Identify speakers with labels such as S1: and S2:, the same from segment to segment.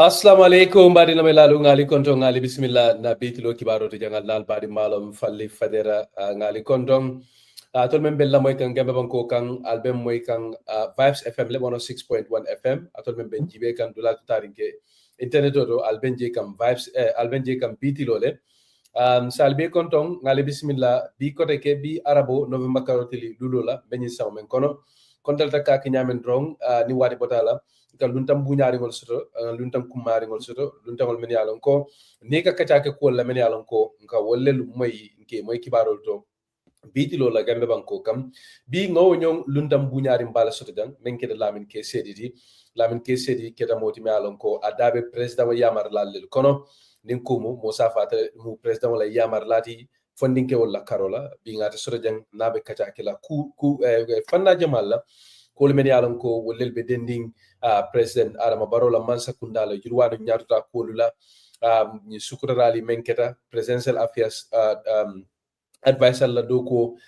S1: Assalamu alaikum badi na melalu ngali kontong ngali bismillah na bitilo kibaro to jangal nal badi malum falli fadera ngali kontong tol men bella moy kan gembe banko kan album moy kan Vibes FM le 106.1 FM atol men ben jibe kan dula tarinke internet do album je kan Vibes album je kan bitilo le salbe kontong ngali bismillah bi kote ke bi arabo november karotili lulola benyi saw men kono kontal takka ki nyamen drong ni wadi botala ka luntam buñaari ngol soto luntam kummaari ngol soto luntamol men yalon ko ni ka kacaake ko la men yalon ko nka wollel moy nke moy kibarol to biti lo la gambe banko kam bi ngaw ñong luntam buñaari mbala soto jang men ke lamin ke sediti lamin ke sedi ke moti me yalon ko adabe president wa yamar lallel kono nin kumu mo safata mu president wala yamar lati fondinke wala karola bi ngata soto jang nabe kacaake la ku fanna jamal la ko men yalon ko wollel be dending president Adama Barrow la mansa kundala jurwado nyatuta kolula ni Sukuta rali menketa presidential affairs advisor la doko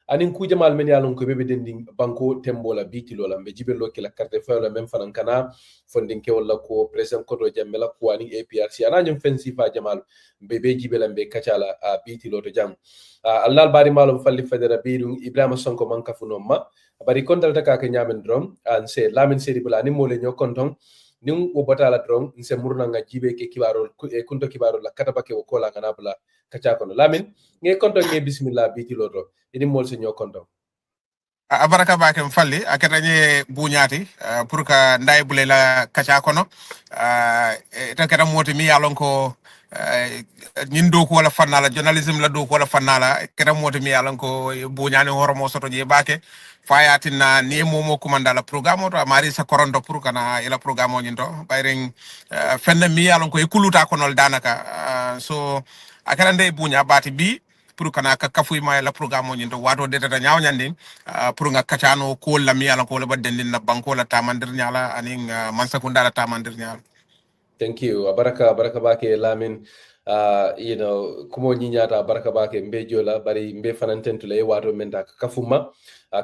S1: anin ku jamal men yalon ko bebe dending banko tembo la biti lola be jibe lo kila carte fa la men fanan kana fondin ke wala ko president ko do jammela ko ani APRC ana nyum fensi fa jamal bebe jibe la be kacala biti lo to jam alnal bari malum falli federa biru Ibrahima Sonko manka funomma bari kondal taka ke nyamen drom an se lamin sedi bula ni mole nyo kontong nin wo batala drom nse murna nga jibe ke kibarol kunto kibarol la kataba ke wo kola ngana bula kacha kono lamin nge kontong nge bismillah biti lodo ini mol se nyo kontong
S2: abaraka bakem falli akatanye buñati pour que nday bule la kacha kono tan kata moti mi yalon ko ñin do ko wala fannala journalism la do ko wala fannala kata moti mi yalon ko buñani horomo soto je bake fayatina ni momo kumanda la programme to mari sa korondo pour kana ila programme ñin to bayring fenne mi yalon ko e kuluta konol danaka so akara ndey buña bati bi pour kana ka kafuy ma la programme ñin to wato de tata nyaaw ñandi pour nga kacano ko la mi ala ko la badendin na banko la tamandir nyala anin mansa kunda la tamandir nyala.
S1: Thank you baraka bake lamin you know kumo ñiñata baraka bake mbe jola bari mbe fanantentu le wato menta kafuma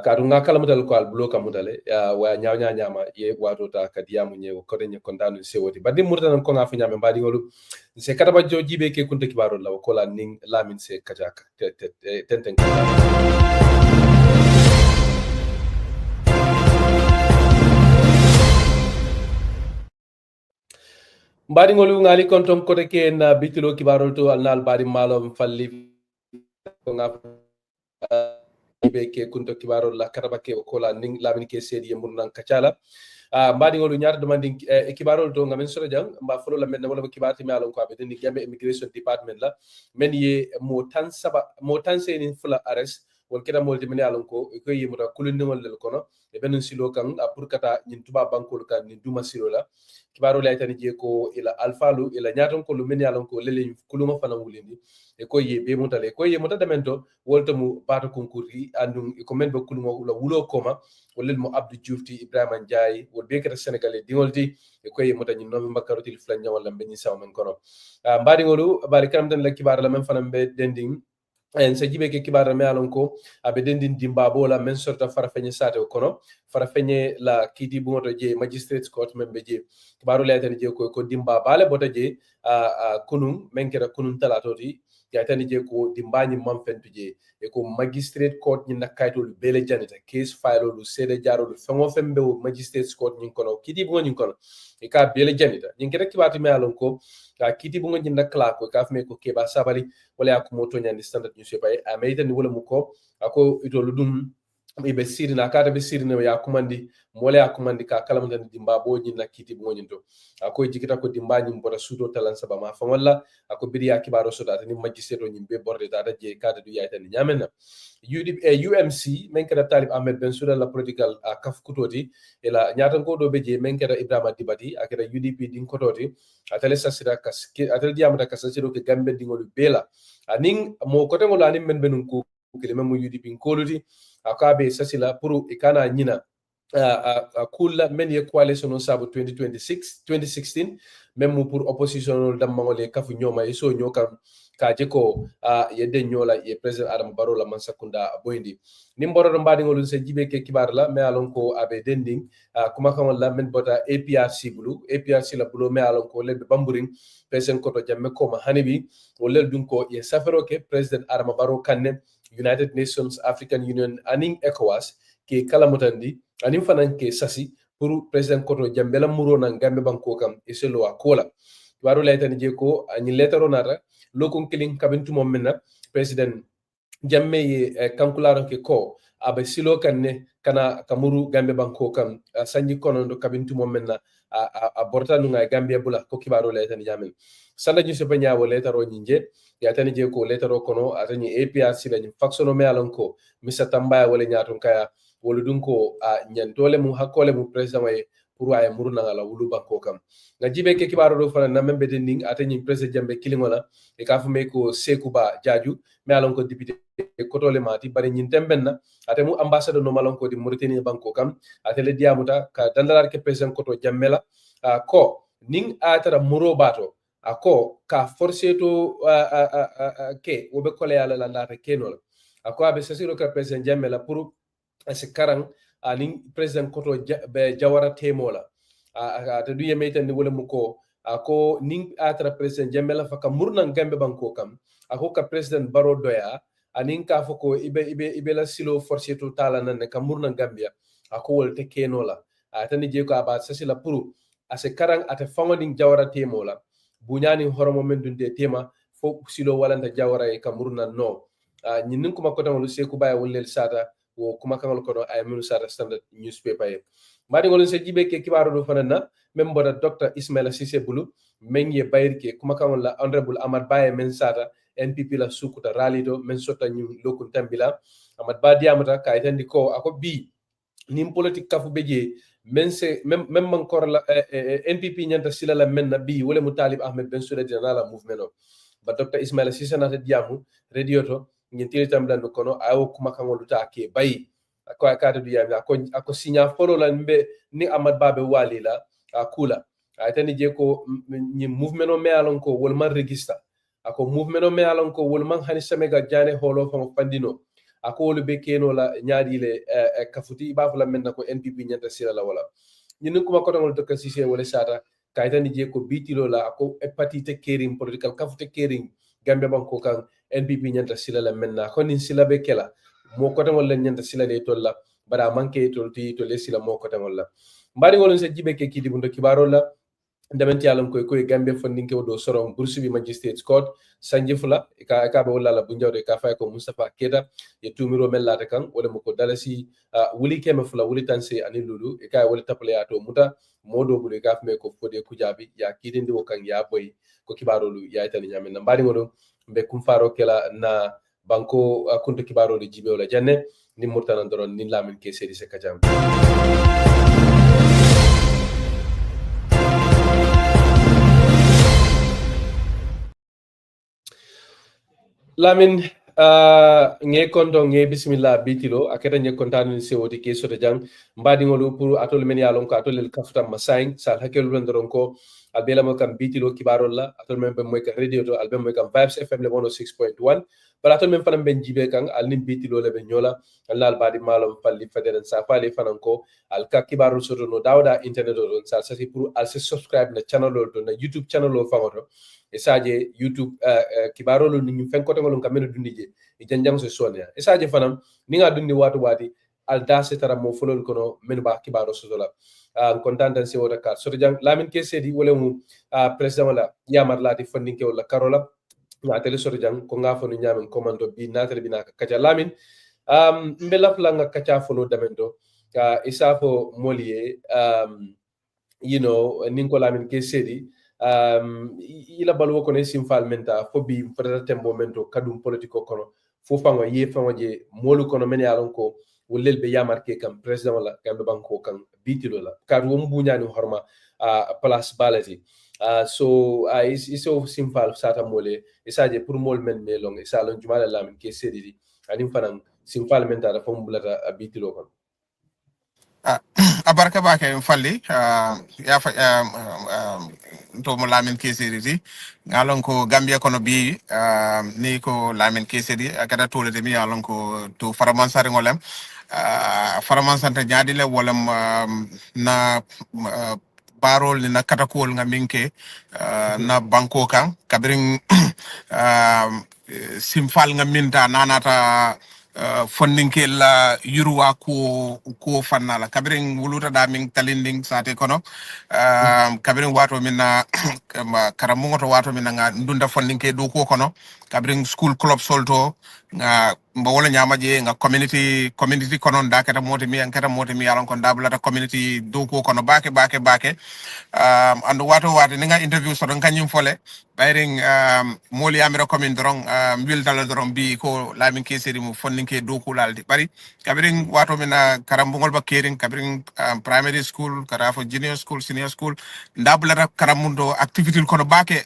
S1: kaatu nga kala mutal ko al bloka mutale wa nyaaw nyama ye wato ta kadiyamu nyewo ko den kontanu sewoti badi murtan ko nga fa nyame mbadi ngolu se kataba jojibe ke kunta kibaro la ko la ning lamin se kajaka tenten mbadi ngolu ngali kontom kote ke na bitilo kibarol to alnal badi malom falli ko nga ibe ke kunto kibarol la karaba ke ko la ning lamin ke sedi murnan kacala mbadi ngolu ñaata demanding kibarol to ngamen soro jang mba folo la men wala kibarti mi alon ko be ni gambe immigration department la men ye mo tan seni fula arrest won keda molti men alon ko yi muta kulundingol lel kono e benun silo kan pour kata ñin tuba bankol kan ni duma silo la kibaro lay tani je ko ila alfalu ila ñaton ko lu men yalon ko lele kuluma fana wulindi e ko ye be mutale ko ye muta demento wolta mu bato konkurri andum ko men be kuluma la wulo koma wolel mo Abdou Diouf ti Ibrahima Ndiaye wol be kata Sénégalais dingolti e ko ye muta ñi nomi mbakarotil flanya wala be ñi saw men kono mbadi ngolu bari kam tan la kibaro la men fana be dending en sa jibe ke kibar me alon ko abe dendin dimbabo la men sorta farafenye sate kono farafenye la kiti bungoto je magistrate court membe je kibaru la tan je ko dimba bale bota je kunun menkera kunun talatoti ya tan je ko dimbani mam fentu je e ko magistrate court ni nakaytol bele janita case file lu sede jarol fengo fembe magistrate court ni kono kiti bungo ni kono e ka bele janita ni kera kibatu me alon ko kiti bungo ni nakla ko ka fme ko keba sabali wala ya kumoto nyandi standard newspaper a mayta ni wala muko ako itolu dum ibe sirina kata be sirina ya kumandi wala ya kumandi ka kala mun dimba bo nyina kiti bo nyinto ako jikita ko dimba nyim bota sudo talan saba ma fa wala ako bidiya kibaro soda ni magistrate nyimbe borde data je kata du yayta ni nyamena UMC men kada Talib Ahmed Bensouda la political kaf kutoti ela nyatan ko do beje men kada Ibrahima Dibati akada UDP din kototi atale sasira kas atale diamata kasasiro ke gambe dingolu bela aning mo kote ngolo anim men benun ko kele memu UDP koloti akabe sasila puru ikana nyina kulla men ye coalition on sabu 2016 même pour opposition dam mangole kafu nyoma iso nyokam ka jeko ye den nyola ye president Adam Barrow la man sakunda boyndi nimboro do mbadi ngolun se jibe ke kibar la me alon ko abe dending kuma kan la men bota APRC bulu APRC la bulu me alon ko lebe bamburing president koto jamme ko ma hanibi o lel dun ko ye safaro ke president Adam Barrow kanne United Nations African Union aning ECOWAS ke kala mutandi anin fanan ke sasi pour president koto jambela muro nan gambe banko kam iselo akola waru laytani je ko ani letaro nata lokon killing kabintu mom menna president Jammeh ye kankularo ke ko abe silo kanne kana kamuru gambe banko kam sanji kono do kabintu mom menna a borta nu ngai gambia bula ko kibaro laytani jamen sanda ñu sepa ñaawo letaro ñinje ya tani je ko letaro kono atani APRC la ñu faksono me alon ko misa tambaya wala ñaatun kaya wolu dun ko ñantole mu hakkole mu president way pour ay muruna ngala wulu banko kam nga jibe ke kibaro do fana na membe den ning atani president Jammeh kilingola e ka fu me ko Sekuba Jaaju me alon ko député kotole mati bari ñin tembenna ate mu ambassadeur no malon ko di Mauritanie banko kam ate le diamuta ka dandalar ke president koto Jammeh la ko ning atara muro bato ako ka forcé to ke wobe kole yala la ndata kenol ako abe sasiro ka president Jammeh la pour ase karang aning president koto be jawara temola ata du yemeytan ni wala muko ako ning atra president Jammeh la faka murnan gambe banko kam ako ka president Barrow doya aning ka foko ibe la silo forcé to tala nan ka murnan gambia ako wolte kenola ata ni je ko aba sasila pour ase karang ata fangoding jawara temola buñani horomo men dunde tema fo silo walanta jawara e ka murnan no ñinin kuma ko tan lu Seku Baye wollel sata wo kuma kangal ko ay minu sata standard newspaper ye mari ngol se jibe ke kibaro do fanana même boda Dr Ismaila Cissé Bulu menye bayir ke kuma kangal la honorable Amad Baye men sata NPP la Sukuta ralido men sota ñu lokun tambila Amad Ba diamata kay tandi ko ako bi nim politique kafu beje men se même encore la NPP nyanta sila la men na bi wala mu Talib Ahmed Bensouda dina la mouvement ba Dr Ismaila Cissé na diamu radio to ñentiri tamdan kono ayo kuma kangol ta ke bayi ko akata du yami ako signa folo la mbe ni Amad Babe walila akula aytani je ko ni mouvement me alon ko wol man register ako mouvement me alon ko wol man hani samega jane holo famo pandino ako wol be keno la nyaadi le kafuti ba fula men ko NPP nyanta sila la wala ñin kuma ko tangol Dr Cissé wala sata kaytani je ko bitilo la ako hepatite kering political kafute kering gambe banko kan NPP nyanta sila la menna ko nin sila be kela mo ko tangol len nyanta sila de tolla bara manke to ti to le sila mo ko tangol la mbari ngolon se jibe ke kidi bundo kibaro la ndamenti alam koy gambe fondinke do sorom bursu bi magistrate court sanje fula ka be wala la bunjawde ka fay ko Mustafa Keda ye tumiro mel lata kan wala mo ko dalasi wuli keme fula wuli tanse ani lulu e ka wala taple ato muta modo bule gaf me ko fode kujabi ya kidindi wo kan ya boy ko kibaro lu ya tani nyamen na mbari ngodo be kum faro kela na banko kunto kibaro de jibe wala janne ni murtana doron ni lamin ke sedi se kajam lamin nge konto nge bismillah bitilo aketa nge kontanu se wodi ke soto jang mbadi ngolu pour atol men yalon ko atol el kaftam masain sal hakelu ndron ko albela mo kam bitilo kibarol la atol men be moy ka radio to albem moy kam Vibes FM le 106.1 bala atol men fanam ben jibe kan al nim bitilo le be nyola al badi malum falli faderen sa fali fanan ko al ka kibarol soto no dawda internet do sal sasi pour al se subscribe na channel do na YouTube channel o fangoto esaje YouTube kibarolo ni fen ko tangolon kameno dundije e janjang so sonia esaje fanam ni nga dundi watu wati al dase tara mo folol kono men ba kibaro so dola kontantan se wota kar so jang lamin ke sedi wala mu president wala yamar lati fandinke wala karola nga tele so jang ko nga fonu nyamen commando bi natere bi naka kaja lamin mbelaf la nga kacha folo damendo isafo molie you know ninko lamin ke sedi ila balwo ko ne simfal menta fo bi fodata tembo mento kadum politiko kono fo fango ye fango je molu kono men yalon ko wollel be yamarke kam president wala gambe banko kan bitilo la kar wo mbuñani horma place balati so iso simfal sata mole isaje pour mol men melong isalon jumala lamin ke sedidi adim fanan simfal menta da fo mbulata bitilo kon
S2: abarka bake falli ya fa to mo lamin kesiri ngalon ko gambia kono bi ni ko lamin kesiri akada tole de mi yalon ko to faraman sare ngolem faraman sante nyaadi le wolam na barol ni na katakol nga minke na banko kan kabring simfal nga minta nanata fonninke la yuruwa ko fannala kabirin wuluta da min talinding sate kono kabirin wato min na karamungo to wato min nga ndunda fonninke do ko kono kabirin school club solto nga mbawala nyamaje nga community kono ndakata moti mi yalan kon dabulata community do ko kono bake and wato ninga interview so don kanyum fole bayring moli amira commune dorong wil dala dorong bi ko lamin keseri mu fonninke do ko laldi bari kabirin wato mina karambungol ba kering kabirin primary school karafo junior school senior school ndabulata karamundo activity kono bake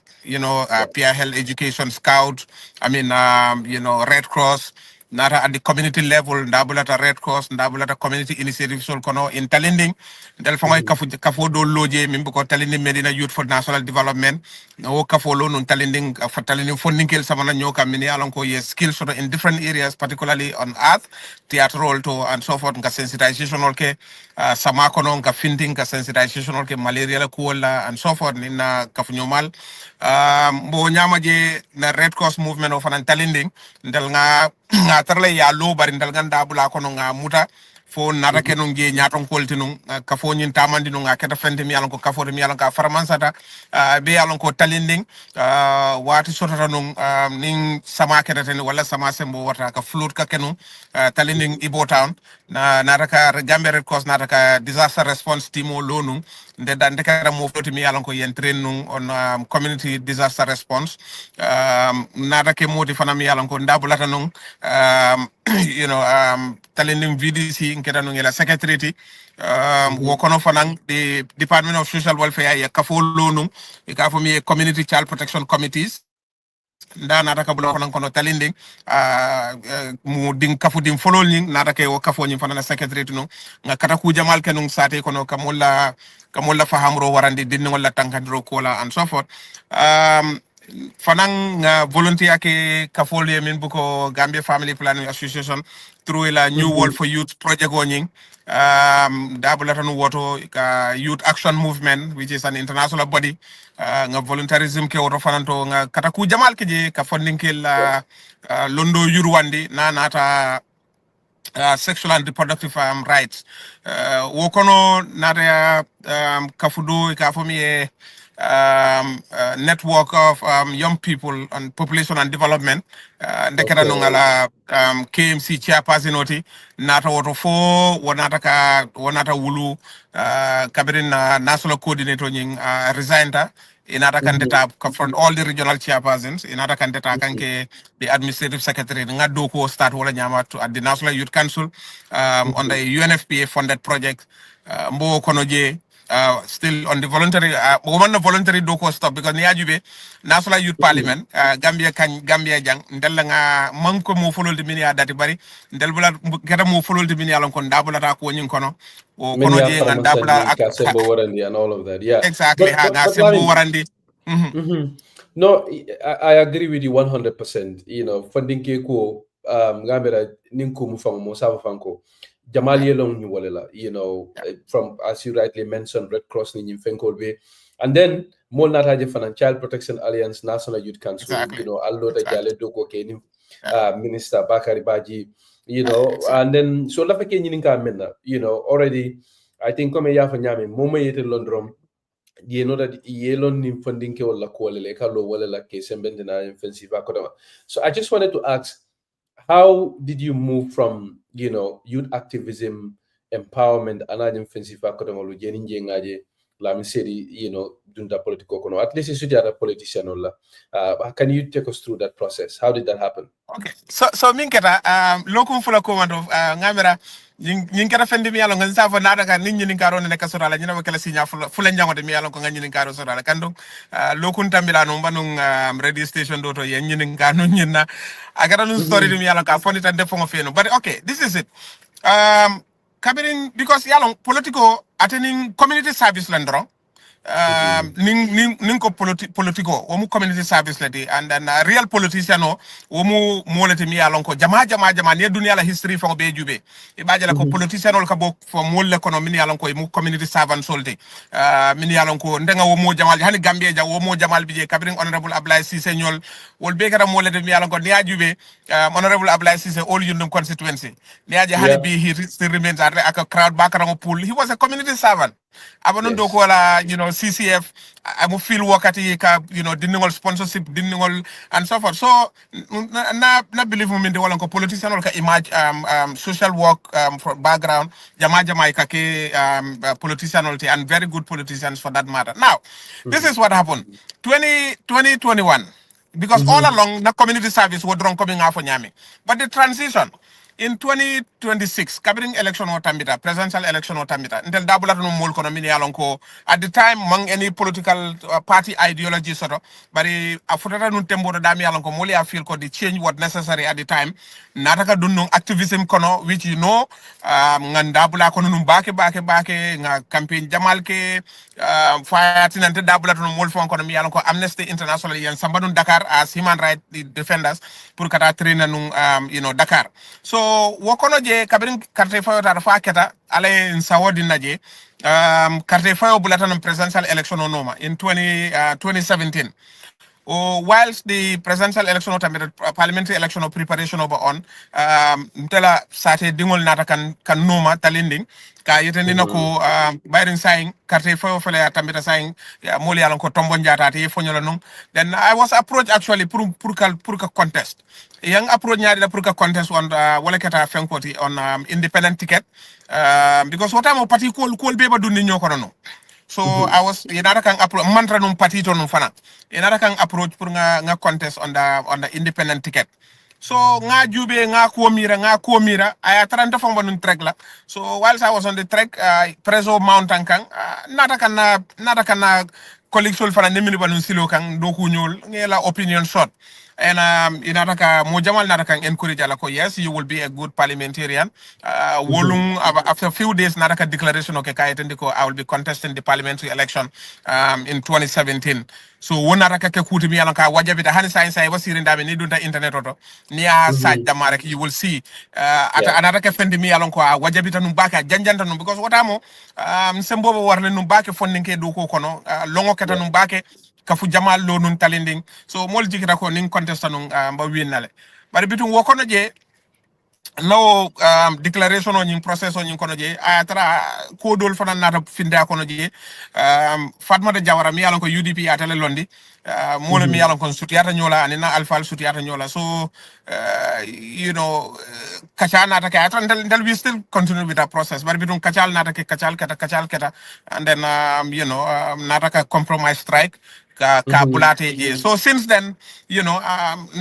S2: peer health education scout red cross nata at the community level ndabulata red cross ndabulata community initiative sol kono in talending del fangoy kafo do loje min ko talending medina youth for national development o kafo lo non talending for talending funding kel samana nyoka min yalon ko yes skills sort in different areas particularly on art theater to and so forth nga sensitization ke sama kono nga finting ka sensitization ke malaria la kuola and so forth na kafu nyomal bo nyamaje na red cross movement of an talending ndel nga tarle ya lo bari dal ganda bula kono nga muta fo nata kenon je nyaton koltinum ka fo nyin tamandi no nga keta fente mi yalon ko kafo mi yalon ka farmansata be yalon ko talending wati sotata non nin sama keta ten wala sama sembo wata ka float ka kenon talending Ibo Town nata ka Gambia Red Cross nata ka disaster response team o lonum nde dande kara mo floti mi yalon ko yen train nun on community disaster response nata ke modi fana mi yalon ko ndabulata non talending VDC nketa no ngela secretary wo kono fanan the Department of Social Welfare ya kafo lonum e kafo mi community child protection committees nda nata ka bulo kono talending mu ding kafu dim folol ni nata ke wo kafo ni fana secretary no nga kata ku jamal kenung sate kono kamolla fahamro warandi din wala tankandro kola and so forth fanang volunteer ke kafole min buko Gambia Family Planning Association through la New World for Youth project onying dabulatan woto Youth Action Movement which is an international body nga volunteerism ke woto fananto nga kataku jamal ke je ka funding ke la londo yurwandi na nata sexual and reproductive rights wokono nata kafudo kafomi network of young people and population and development ndeketa no ngala KMC chairperson oti nata woto fo wonata wulu kabirin national coordinator nying resigned inata kandidata from all the regional chairpersons inata kandidata kanke the administrative secretary ngado ko start wala nyama to at the National Youth Council on the UNFPA funded project mbo kono je still on the voluntary woman voluntary doko stop because ni ajube National Youth Parliament Gambia jang ndel nga manko mo folol de minia dati bari ndel bula keta mo folol de minia lon kon dabula ta ko nyin kono o kono je nga dabula
S1: ak sembo warandi and all of that
S2: exactly nga sembo warandi
S1: no I agree with you 100%. Funding ke ko Gambia ninku mu fam mo sa fanko Jamal Yelong ni walela, from as you rightly mentioned, Red Cross ni Fenkol Bay, and then more not Haje Child Protection Alliance, National Youth Council, Allo the Jale Doko Kenim, Minister Bakari Baji, and then so la feke nyininka mena, already I think come ya fanyame moma yete Londrom, that yelon nim funding ke wala ko wala ka lo wala ke sembende na offensive akodama. So I just wanted to ask, how did you move from youth activism, empowerment, and offensive akodama jeninje ngaje la miseri dunta political kono at least you are a politician can you take us through that process? How did that happen?
S2: Okay, so min keta lokum fula komando ngamera nyin keta fendi mi yalo ngan safo nada kan nyin nyin karo ne kasora la nyina wakala sinya fula njango de mi yalo ko nyin karo sora la kando lokun tambila no banung radio station do to yen nyin kanu nyina agara no story de mi yalo ka foni tan defo feno but okay, this is it kabirin because yalong politico attending community service landro ning ko politico womu community service ladi and then real politician o womu molati mi yalon ko jama ne dunia la history fo be jube e baaje la ko politician ol ka bo fo molle kono min yalon ko mu community servant solde min yalon ko ndenga womu jamal hani gambie ja womu jamal bije kabirin honorable Ablaye Cissé ñol wol be kara molati mi yalon ko ni ajube honorable Ablaye Cissé all yundum constituency ni aje hani bi he still remains at a crowd background pool. He was a community servant. Abanon do ko la CCF amu feel wakati ka diningol sponsorship diningol and so forth. So na believe mo minde wala ko politician wala ka image social work for background jama ka ke politician and very good politicians for that matter. Now, this is what happened. 2021 because all along the community service were drawn coming out for Jammeh. But the transition in 2026, cabinet election or tambita, presidential election or tambita, until double no mol kono mini alonko. At the time, among any political party ideology sort of, but afutata nun tembo dami alonko moli I feel ko the change was necessary at the time. Nataka dunung activism kono, which ngandabula kono num bake nga campaign jamal ke fire tinante dabula no mol fon kono mi alonko Amnesty International yan sambadun Dakar as human rights defenders pour kata trainer nung Dakar. So wokono je kabirin carte fayo ta fa keta ale in sawodi naje carte fayo bulatan presidential election o noma in 2017 whilst the presidential election parliamentary election preparation over on tela sate dingol nata kan noma talinding ka yetendi nako bayrin saying carte fayo fele tambita saying moli alon ko tombo njata te fonyola num then I was approached actually pour contest yang approach ñaari la pour contest on wala keta fenkoti on independent ticket because what I'm party call be ba dundi ñoko no. So I was another kan approach mantra num party to num fana another kan approach pour nga contest on the independent ticket. So nga jube nga kuomira aya 30 fomba nun trek la. So whilst I was on the trek preso mountain kan nata kana colleague sol fana nemini ba nun silo kan doku ñol ngela opinion short. And mo jamal nataka encourage alako yes you will be a good parliamentarian wolung after a few days nataka declaration okay kayetendiko I will be contesting the parliamentary election in 2017 so wonataka ke kuti mi yalanka wajabita hani sai wasiri ndabe ni dunta internet oto ni a sajja marek you will see ata anataka fendi mi yalanko wajabita num baka janjanta num because watamo sembobo warle num bake fondinke do ko kono longo keta num bake kafu jamal lo nun talending so mol jikita ko ning contest nun mba winnale bari bitum wokono je no declaration on process on kono je atra ko dol fanan nata finda kono je Fatma de Jawara mi yalon ko UDP atale londi mole mi yalon ko sutiyata nyola anina alfal sutiyata nyola so kachal nata ke atra ndal we still continue with that process but bitum kachal nata ke kachal keta and then nata ka compromise strike ka bulate je so since then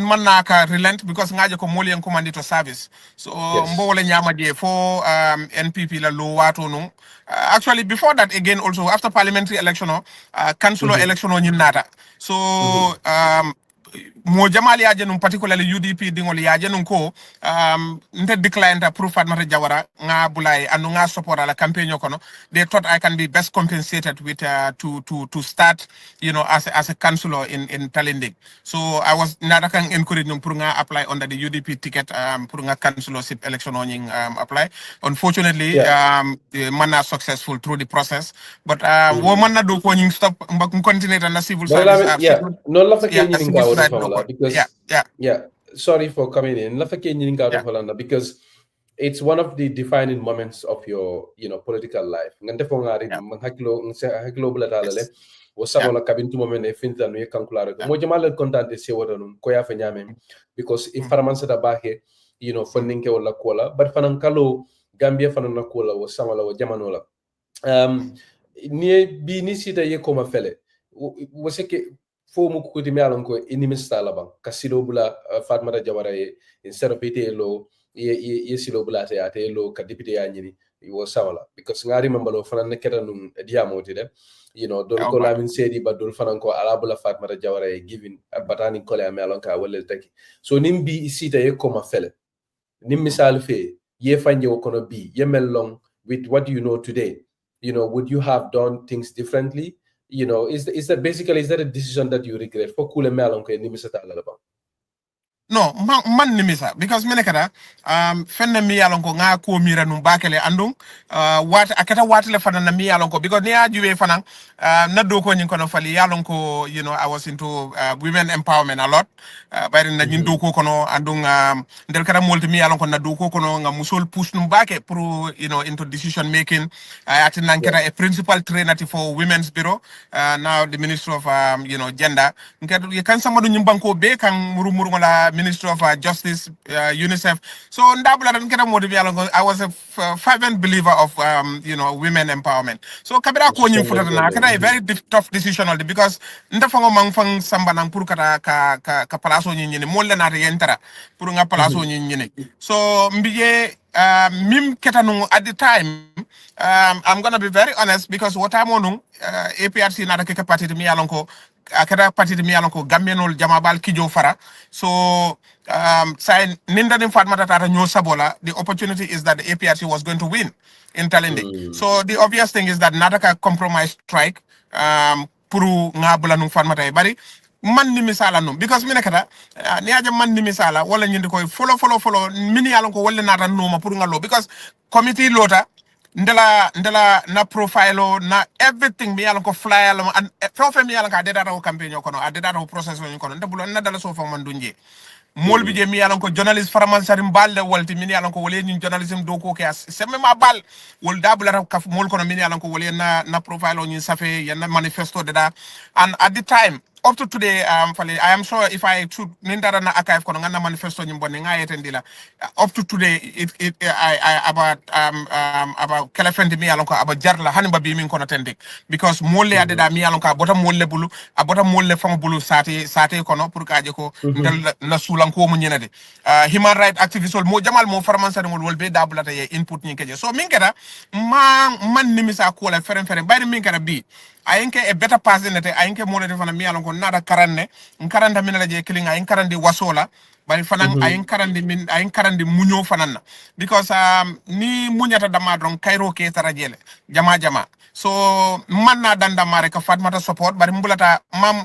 S2: man na ka relent because ngaje ko moli en commandito service so mbole nyama je for NPP la lo wato no actually before that again also after parliamentary election council election nyin nata so mo jamali yaje num particularly UDP dingol yaje num ko nte decline ta proof Fatmata Jawara nga bulay anu nga support ala campaign kono they thought I can be best compensated with to start as a councillor in Talinding so I was nada kan encourage num pour nga apply under the UDP ticket pour nga councillorship election on apply unfortunately man not successful through the process but wo man na do ko ñing stop mbak continue na civil service
S1: non la fekke ñi nga because sorry for coming in la fekke ñi nga Holanda because it's one of the defining moments of your political life nga defo ngari man haklo bula dalale wo sabola kabintu moment e finta no kankulare mo jamal contente se wodo num ko ya fa ñame because if farmansa da bahe funding ke wala kola but fanan kalo Gambia fanan na kola wo samala wo jamano la ni sita ye ko ma fele wo seke fo mu ko dimi alon ko inimista la ban kasilo bula Fatmata Jawara instead of lo ye silo bula te ate lo ka député ya nyini wo sawala because ngari mambalo fanan ne keta num diamoti de don ko lamin sedi ba dol fanan ko alabula Fatmata Jawara giving batani ko le amelon ka wala taki so nimbi sita ye ko ma fele nim misal fe ye fanje ko no bi ye mellong with what you know today, would you have done things differently? Is that basically, is that a decision that you regret for kule melon ko ni misata lalaba?
S2: No, man nimisa because menekada fenne mi yalon ko nga ko mira num bakele andung wat akata watele fana na mi yalon ko because ne ajuwe fana na do ko nyin kono fali yalon ko I was into women empowerment a lot bari na nyin do ko kono andung ndel kada molti mi yalon ko na do ko kono nga musol push num bake pour into decision making at nankera a principal trainer for women's bureau now the minister of gender ngado ye kan samadu nyimbanko be kan murumuru la Ministry of Justice, UNICEF. So I was a fervent believer of women empowerment. So kabira ko nyi futa na kada a very tough decision because ndafango mangfang samba nang pur kata ka palaso nyi mo le na yentara pur nga palaso nyi. So mbiye mim ketanu at the time I'm going to be very honest because what I'm on APRC na ke party mi alonko akada party mi alonko gambenol jamabal kijo fara. So say ninda nim fatmata tata nyo sabola, the opportunity is that the APRC was going to win in Talende. So the obvious thing is that Nadaka compromise strike puru nga bula nung fatmata bari man ni misala num because minakata ni aja man ni misala wala nyindi koy follow mini alonko wala nata numa puru nga lo because committee lota ndela na profile na everything mi yalan ko flyer la and profe mi yalan ka de data campaign ko no ade data process ko no ndebulo na dala so fa man dunje mol bi je mi yalan ko journalist faraman sarim balde walti mi yalan ko wole ni journalism do ko ke c'est même bal wol dabula ka mol ko no mi yalan ko wole na profile o ni safe ya na manifesto de da and at the time up to today I am sure if I should nindara na archive kono ngana manifesto nyimbo ni ngayete ndila up to today I about kelefendi mi alonko about jarla hanimba bi min kono tendik because molle ade da mi alonko abota molle bulu abota molle fama bulu sate kono pour kaaje ko ndel na sulanko mu nyenade human right activist mo jamal mo farmansa wol be dabulata ye input ni keje so min keda man nimisa ko la feren bayri min keda bi ayinke a better pass in it ayinke mo de fana mi alon ko nada karanne karanda min la je kilinga ayin karandi wasola bari fanan ayin karandi munyo fananna because ni munyata dama don kairo ke tarajele jama so man na danda mare ka fatmata support bari mbulata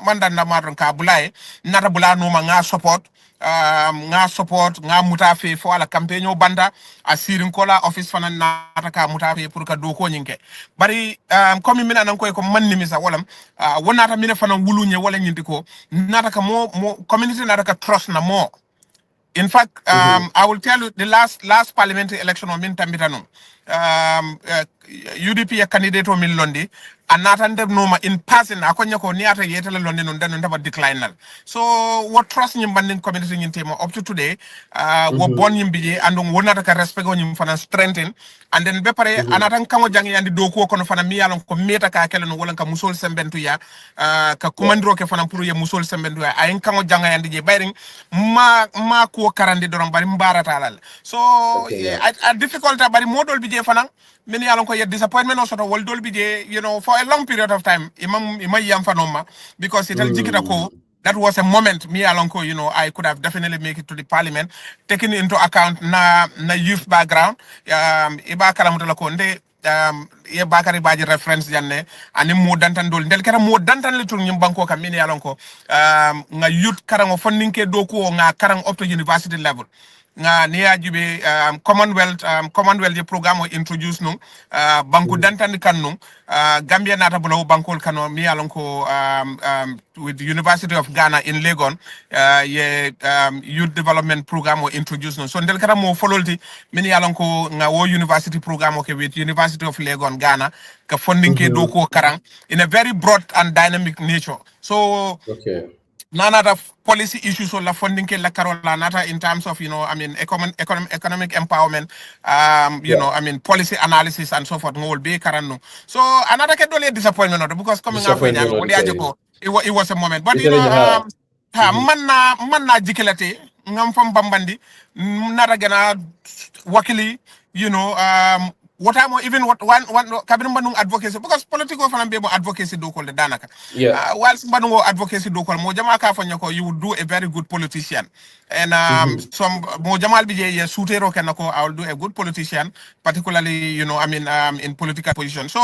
S2: man danda madron ka bulay nata bulano ma nga support nga mutafe fo ala campaign banda asirin kola office fanan nata ka mutafe pour ka do ko nyinke bari comme mina nan koy ko man nimisa walam wonata mina fanan wulunye wala nyindi ko nata ka mo community nata ka trust na mo. In fact, I will tell you the last parliamentary election of Mintambitanum, UDP a candidate of Londi, and not under Noma in passing, Akonyako Niata Yetel London and then never decline. So what trust in banding community in Temo up to today, what born in BJ and one not respect on him for strengthen, and then Bepare, another Kamo Jangi and the Doko Konofamia and Kometa Kakel and Wolanka Musul Sembentuya, Kakumandro Kefanapuria Musul Sembentuya, I ain't Kamo Janga and the Bearing, ma ko karandi doron bari mbara talal so a difficult bari modol bije fanan many alon ko yet disappointment also wol dol bije for a long period of time imam yam fanoma because ital jikita ko that was a moment me alon ko I could have definitely make it to the parliament taking into account na youth background iba kalamutala ko nde ye bakari baji reference janne ani mo dantan dol ndel kera mo dantan le tur nyim banko kam min yalon ko nga youth karango fondinke do ko nga karang up to university level nga ni ajube commonwealth je programme o introduce num banku dantan kan num gambia nata bolo bankol kano mi yalon ko with the University of Ghana in Legon ye youth development program o introduce num so ndel kara mo fololti min yalon ko nga wo university program o ke with University of Legon Ghana ka funding ke do ko karang in a very broad and dynamic nature so nata policy issues or la funding ke la karola nata in terms of economic empowerment policy analysis and so forth ngol be karano so another ke dole disappointment because coming up it was a moment but man na jikilate ngam fam bambandi nata gana wakili what I'm even what one kabin banung advocacy because political fan be mo advocacy do call the danaka whilst banung advocacy do call mo jama ka fanya ko you would do a very good politician and some mo jamal bi je sutero kenako I will do a good politician particularly I mean in political position so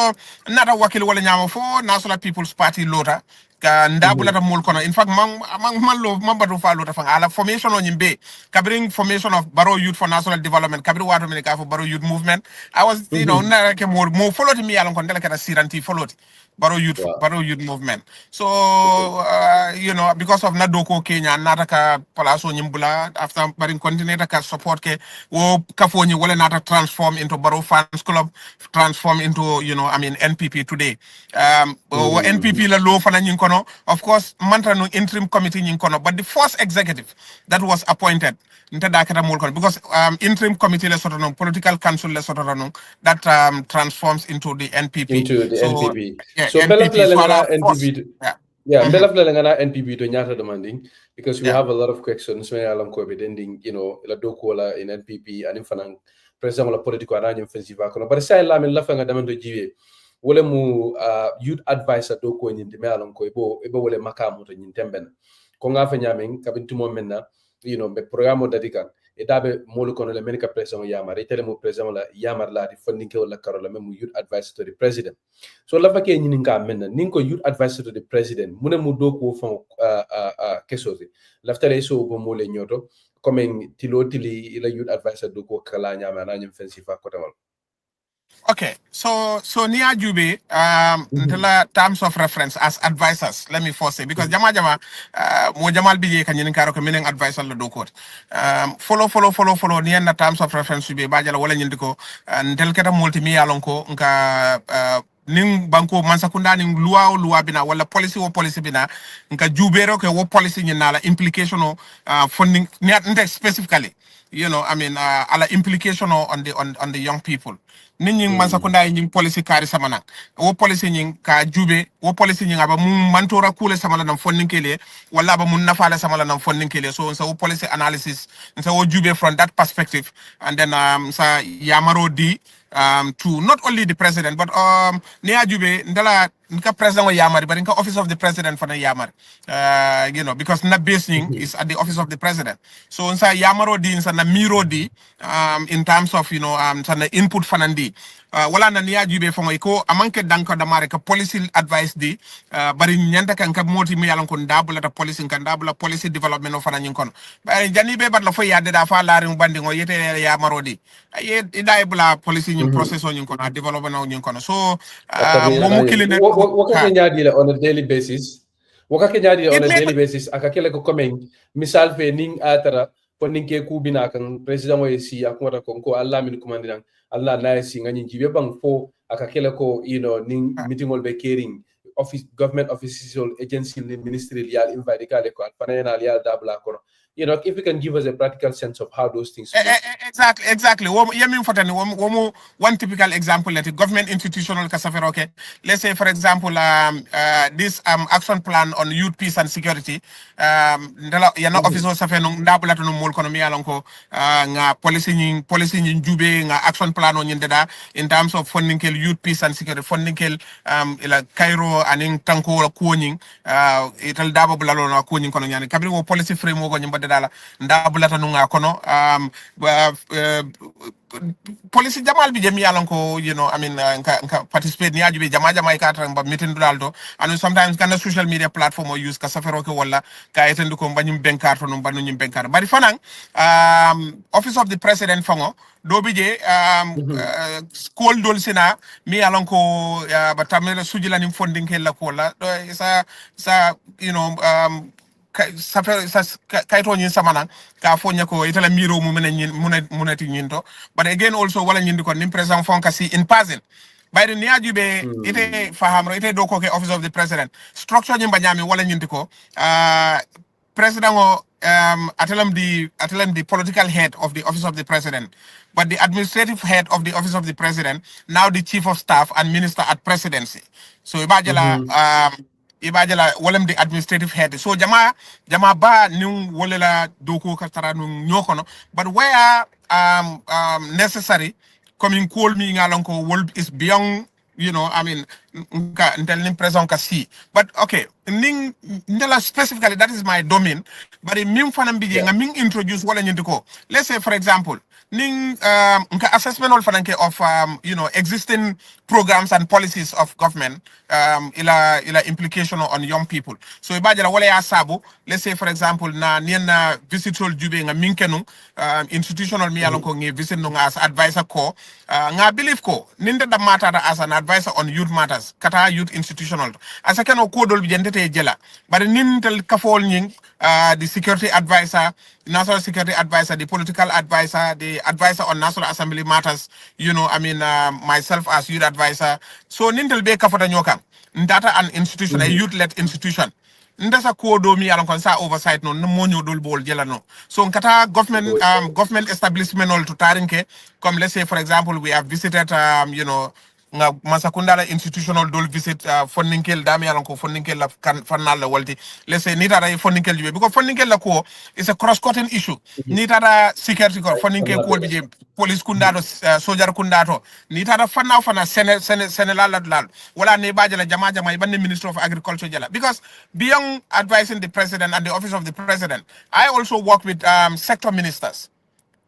S2: nata wakil wala nyama fo National People's Party lota ka ndabula ta mol kono in fact man lo mambatu fa lota fa ala formation on yimbe kabring formation of Baro Youth for National Development kabri wato men ka for Baro Youth movement I was na ke mo follow mi yalon kon dela kata siranti follow Baro Youth movement so because of nadoko Kenya nata ka palaso nyimbula after barin continue ka support ke wo kafoni wala nata transform into Baro Fans Club transform into I mean NPP today NPP la law fana nyin kono of course mantra no interim committee nyin kono but the first executive that was appointed because interim committee le sotono political council le sotono that transforms into the NPP
S1: into the
S2: so,
S1: NPP
S2: yeah,
S1: so
S2: NPP
S1: NPP NPP to nyata demanding because we have a lot of questions when alam ko be ending la doko la in NPP and fanan president la political arrangement offensive kono but say la men la fanga demando jiwe wole mu youth advisor doko nyin de alam ko ebo wole makamu to nyin temben ko nga fa nyamen kabintu mo menna be programme dadika e dabe molu kono le menika president yamar e tele mo president la yamar la di fondinke wala karola mem youth advisor to the president so la fake nyini nga menna ninko youth advisor to the president mune mu doko fon kesozi laftare so bo mo le nyoto comme tili la youth advisor doko kala nyama na nyem fensifa ko tamal.
S2: Okay, so near Jube, the terms of reference as advisors, let me first say, because jama mo jamal bije kanyin karo meaning advisor lo dokot. Follow near the terms of reference be bajala wala nyindiko ntel keta multi mi alonko nka ning banko mansakunda ning luwa bina wala policy bina nka jubero ke wo policy nyina la implication of funding specifically I mean ala implication on the young people nin mansakunda yin policy kari samana wo policy nyin ka jube wo policy nyin aba mun mantora kule samala nan funding kele wala aba mun nafala samala nan funding kele so wo policy analysis so wo jube from that perspective and then sa yamaro di to not only the president but near jube ndala nka president wa yamari but nka office of the president for the yamar because na basing is at the office of the president so nsa yamaro di nsa na miro di in terms of sa na input fanandi wala na niya jube fongo iko amanke danka da mare ka policy advice di bari nyanta kan ka moti mi yalan ko ndabula ta policy kan ndabula policy development of fananyin kon bari jani be bat la fo yade da fa laari bandi ngo yete yamaro di ye idai bula policy nyin process on nyin kon development on nyin kon so mo mukile ne
S1: wakake nyaadi on a daily basis akakele ko coming misal fe ning atara ko ninke kubina kan president wa si akota ko Allah min commandant Allah na si ngani jibe bang fo akakele ko ning meeting ol be caring office government official agency ministry yal invite kale ko panena yal dabla ko if you can give us a practical sense of how those things
S2: exactly one typical example that the government institutional kasafero okay let's say for example this action plan on youth peace and security officer safeno ndabula to no mol kono mi alonko nga policy nyin jube nga action plan on yindeda in terms of funding kel youth peace and security funding kel ila Cairo aning tanko ko nyin ital daba bulalo na ko nyin kono nyani kabri wo policy framework ko nyimba dala ndabulata nunga kono policy jamal bi jemi yalan ko I mean ka participate ni ajube jama ka tan ba meeting daldo and sometimes kana social media platform o use ka safero ko wala ka etendu ko banyum benkar to no banu nyim benkar bari fanang office of the president fango do bije school dol sina mi yalan ko ba tamela sujila nim funding ke la ko la sa kaito nyin samana ka fonya ko itala miro mu munati nyinto but again also wala nyindi ko nim president fonka si in person by the niya jube ite fahamro ite do ko ke office of the president structure nyimba nyami wala nyindi ko president o atelam the political head of the office of the president but the administrative head of the office of the president now the chief of staff and minister at presidency so ibajala wolem the administrative head so jama ba ning wolela doko katara nu nyokono but where necessary coming call me ngalonko world is beyond, you know, I mean, nka present ka see. But okay, ning ndela specifically that is my domain. But in mim fanam bije nga ming introduce wala nyindiko. Let's say for example, ning nka assessment of you know, existing programs and policies of government ila implication on young people. So ibajala wala ya sabu, let's say for example na niena visitor jube nga minkenu institutional mi alonko ngi visit no as advisor ko nga believe ko ninde da matter as an advisor on youth matters kata youth institutional as a kano ko dol bi jendete jela bari nintel kafol nying the security advisor, national security advisor, the political advisor, the advisor on national assembly matters, you know, I mean, myself as youth advisor. So nintel be kafota nyoka data an institution, a youth-led institution. Ndasa ko do mi alon kon sa oversight no monyo dol bol jela no. So nkata government establishment ol to tarinke, comme let's say for example we have visited you know, nga masakunda la institutional dol visit fundingkel dami alon ko fundingkel la fanal la walti, let's say nita ra fundingkel jube because fundingkel la ko is a cross cutting issue. Nita ra security ko fundingkel ko bije police kundato soldier kundato nita ra fana senela la wala ne baje la jama ibane minister of agriculture jala because beyond advising the president and the office of the president, I also work with sector ministers.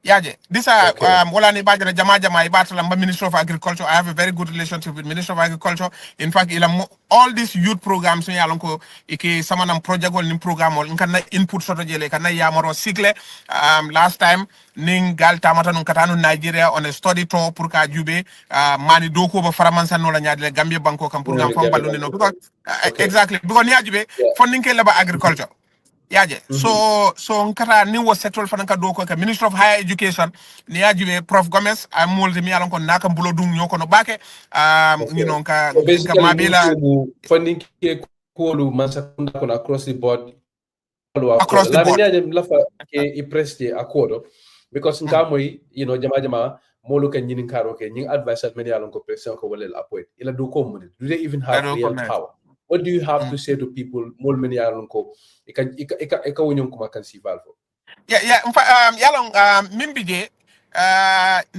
S2: Yaje. These are wala ni baje jama ibatala Minister of Agriculture. I have a very good relationship with Minister of Agriculture. In fact, all these youth programs ni alonko iki sama nam project wal ni program wal nkana input soto jele kana yamaro sigle last time ning gal tamata nun katanu Nigeria on a study tour pour ka jube mani doko ba faramansa no la nyaade Gambia banko kam program fam ballo no because exactly because ni ajube funding ke laba agriculture. Yaje. So nkata ni was sectoral fananka doko ka Minister of Higher Education ni yajibe Prof Gomez amolde mi alon ko naka mbulo dung nyoko no bake you know ka mabila
S1: funding ke kolu mansakunda kon across the board
S2: across the board
S1: lafa ke ipreste akodo because ngamoy you know jama molu kan nyinin karo ke nying advisor many alon ko president ko walel appoint ila do ko mun do they even have real power? What do you have to say to people mol many alon ko ika wonyon kuma kan sivalvo?
S2: Yeah yalong mimbije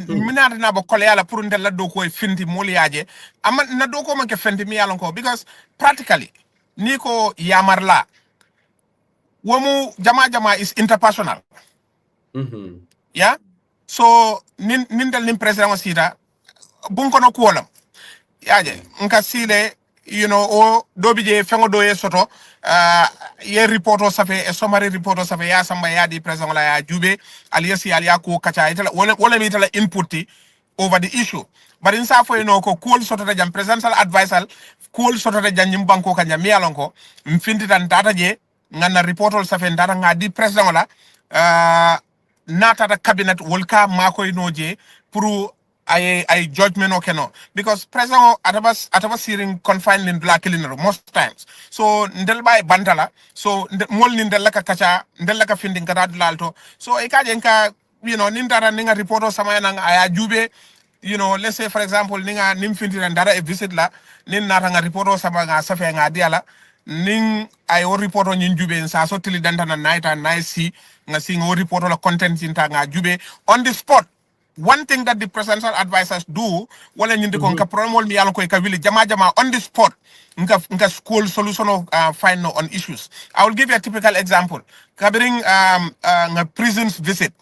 S2: minata na bo kole yala pour ndel la do ko finti mol yaje ama na do ko man ke finti mi yalon ko because practically niko yamarla womu jama is interpersonal. Yeah, so nindel nim president wasita bunko no kuolam yaje nka sile you know o dobije fengo do soto ye reporto safe e summary reporto safe ya samba ya di president la ya jube aliasi alia ko kacha itala wala mi itala inputi over the issue but in sa fo no ko cool soto jam presidential advisor cool soto jam nyim banko kanya mi alonko mfindi tan data je ngana reporto safe ndara ngadi president la nata cabinet wolka makoy noje pour I judgment okay no because president ataba searing confined in black cleaner most times so ndel bay bantala so mol ni ndel laka kacha ndel laka finding kata lalto so e kaje nka you know nindara ninga reporto sama na aya jube you know let's say for example ninga nim findi ndara e visit la nin nata nga reporto sama nga safe nga diala ning ay o reporto nyin jube sa so tili dantana night and night see nga sing o reporto la content inta nga jube on the spot. One thing that the presidential advisors do, wala nyindi ko nka promol mi yalon ko ka wili jama on the spot nka school solution find no on issues. I will give you a typical example. Covering nga prisons visit.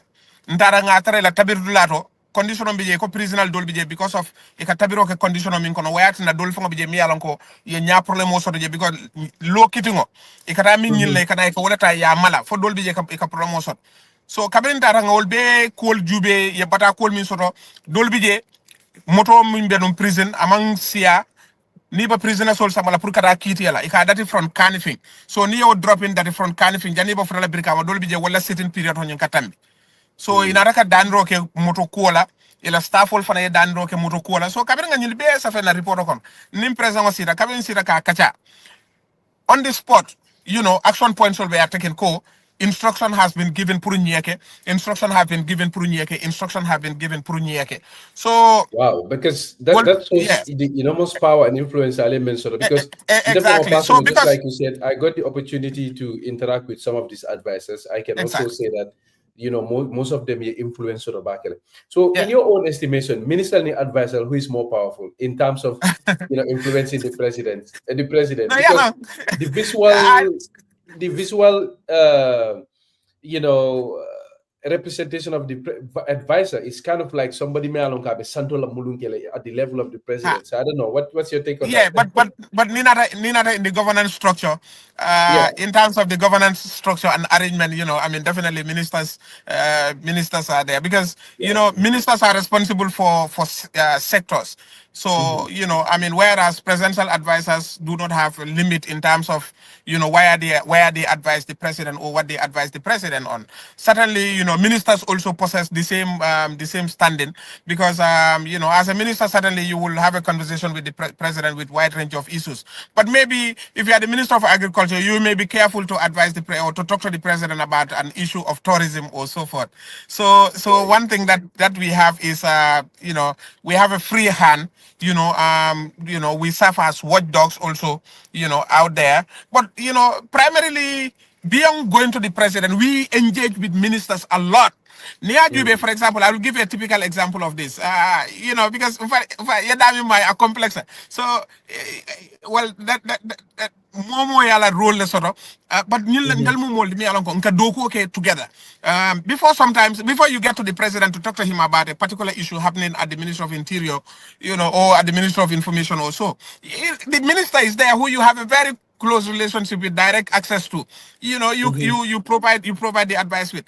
S2: Ndara nga tare la tabir dulato condition on bije ko prisonal dol bije because of e ka tabiro ke condition on min kono wayat na dol fongo bije mi yalon ko ye nya problem o soto je because lo kitingo e kata min nyin le kana e ko wala ta ya mala fo dol bije ka problem o soto. So kabin dara ngol be kol jube ye bata kol min soto dolbi je moto min be dum prison amang sia ni ba prisoner sol samala pour kata kiti yala ika dati from canifing so ni yo drop in dati from canifing jani ba frala brika ma dolbi je wala certain period on katambi so ina raka danro ke moto kola ila staff ol fana ye danro ke moto kola so kabin ngani be sa fe na report kon nim president osira kabin sira ka kacha on the spot you know action points will be taken ko instruction has been given pour nyeke instruction have been given pour nyeke instruction have been given pour nyeke so
S1: wow because that shows the enormous power and influence elements sort of because
S2: exactly so because
S1: just like you said I got the opportunity to interact with some of these advisors I can also say that most of them are influence or back. So in
S2: Yeah.
S1: your own estimation, minister and advisor, who is more powerful in terms of influencing the president,
S2: No, yeah,
S1: because
S2: no.
S1: the
S2: I,
S1: visual the visual you know representation of the advisor is kind of like somebody me along kabe santola mulunkele at the level of the president. So I don't know what's your take on
S2: yeah,
S1: that.
S2: but Ninata in the governance structure,
S1: Yeah.
S2: in terms of the governance structure and arrangement, I mean, definitely ministers are there because
S1: Yeah.
S2: ministers are responsible for sectors. So
S1: Hmm.
S2: I mean, whereas presidential advisors do not have a limit in terms of where they advise the president or what they advise the president on. Certainly, ministers also possess the same standing because as a minister, certainly you will have a conversation with the president with wide range of issues. But maybe if you are the minister of agriculture, you may be careful to advise or to talk to the president about an issue of tourism or so forth. So
S1: Right.
S2: one thing that we have is we have a free hand. We serve as watchdogs also, out there. But primarily beyond going to the president, we engage with ministers a lot. Nia Jube,
S1: Mm.
S2: for example, I will give you a typical example of this. Because yeah, my a complex. So, well, that momo yala role le sort of, but
S1: Hmm.
S2: ndel mo mold me along nka doku okay together. Before you get to the president to talk to him about a particular issue happening at the Ministry of Interior, or at the Ministry of Information or so, the minister is there who you have a very close relationship with, direct access to.
S1: Hmm.
S2: You provide the advice with.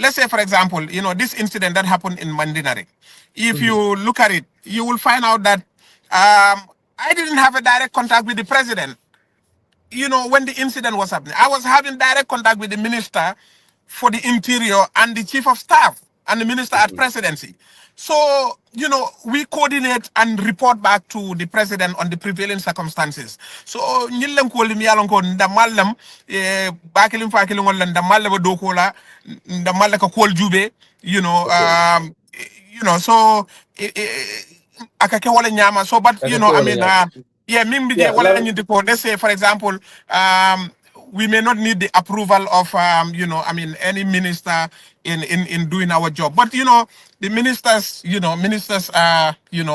S2: Let's say, for example, this incident that happened in Mandinari. If
S1: Hmm.
S2: you look at it, you will find out that I didn't have a direct contact with the president. When the incident was happening, I was having direct contact with the minister for the interior and the chief of staff and the minister at
S1: Hmm.
S2: presidency. So, we coordinate and report back to the president on the prevailing circumstances. So, nyillam ko lim yalon ko ndamallam bakilim fakilim wala ndamalla ba dokola ndamalla ka kol jube, you know,
S1: Okay.
S2: um, so akake wala nyama. So, but
S1: I can
S2: I mean, yeah,
S1: yeah.
S2: wala nyindi ko. Let's say, for example, we may not need the approval of, any minister in doing our job. But, the ministers are, in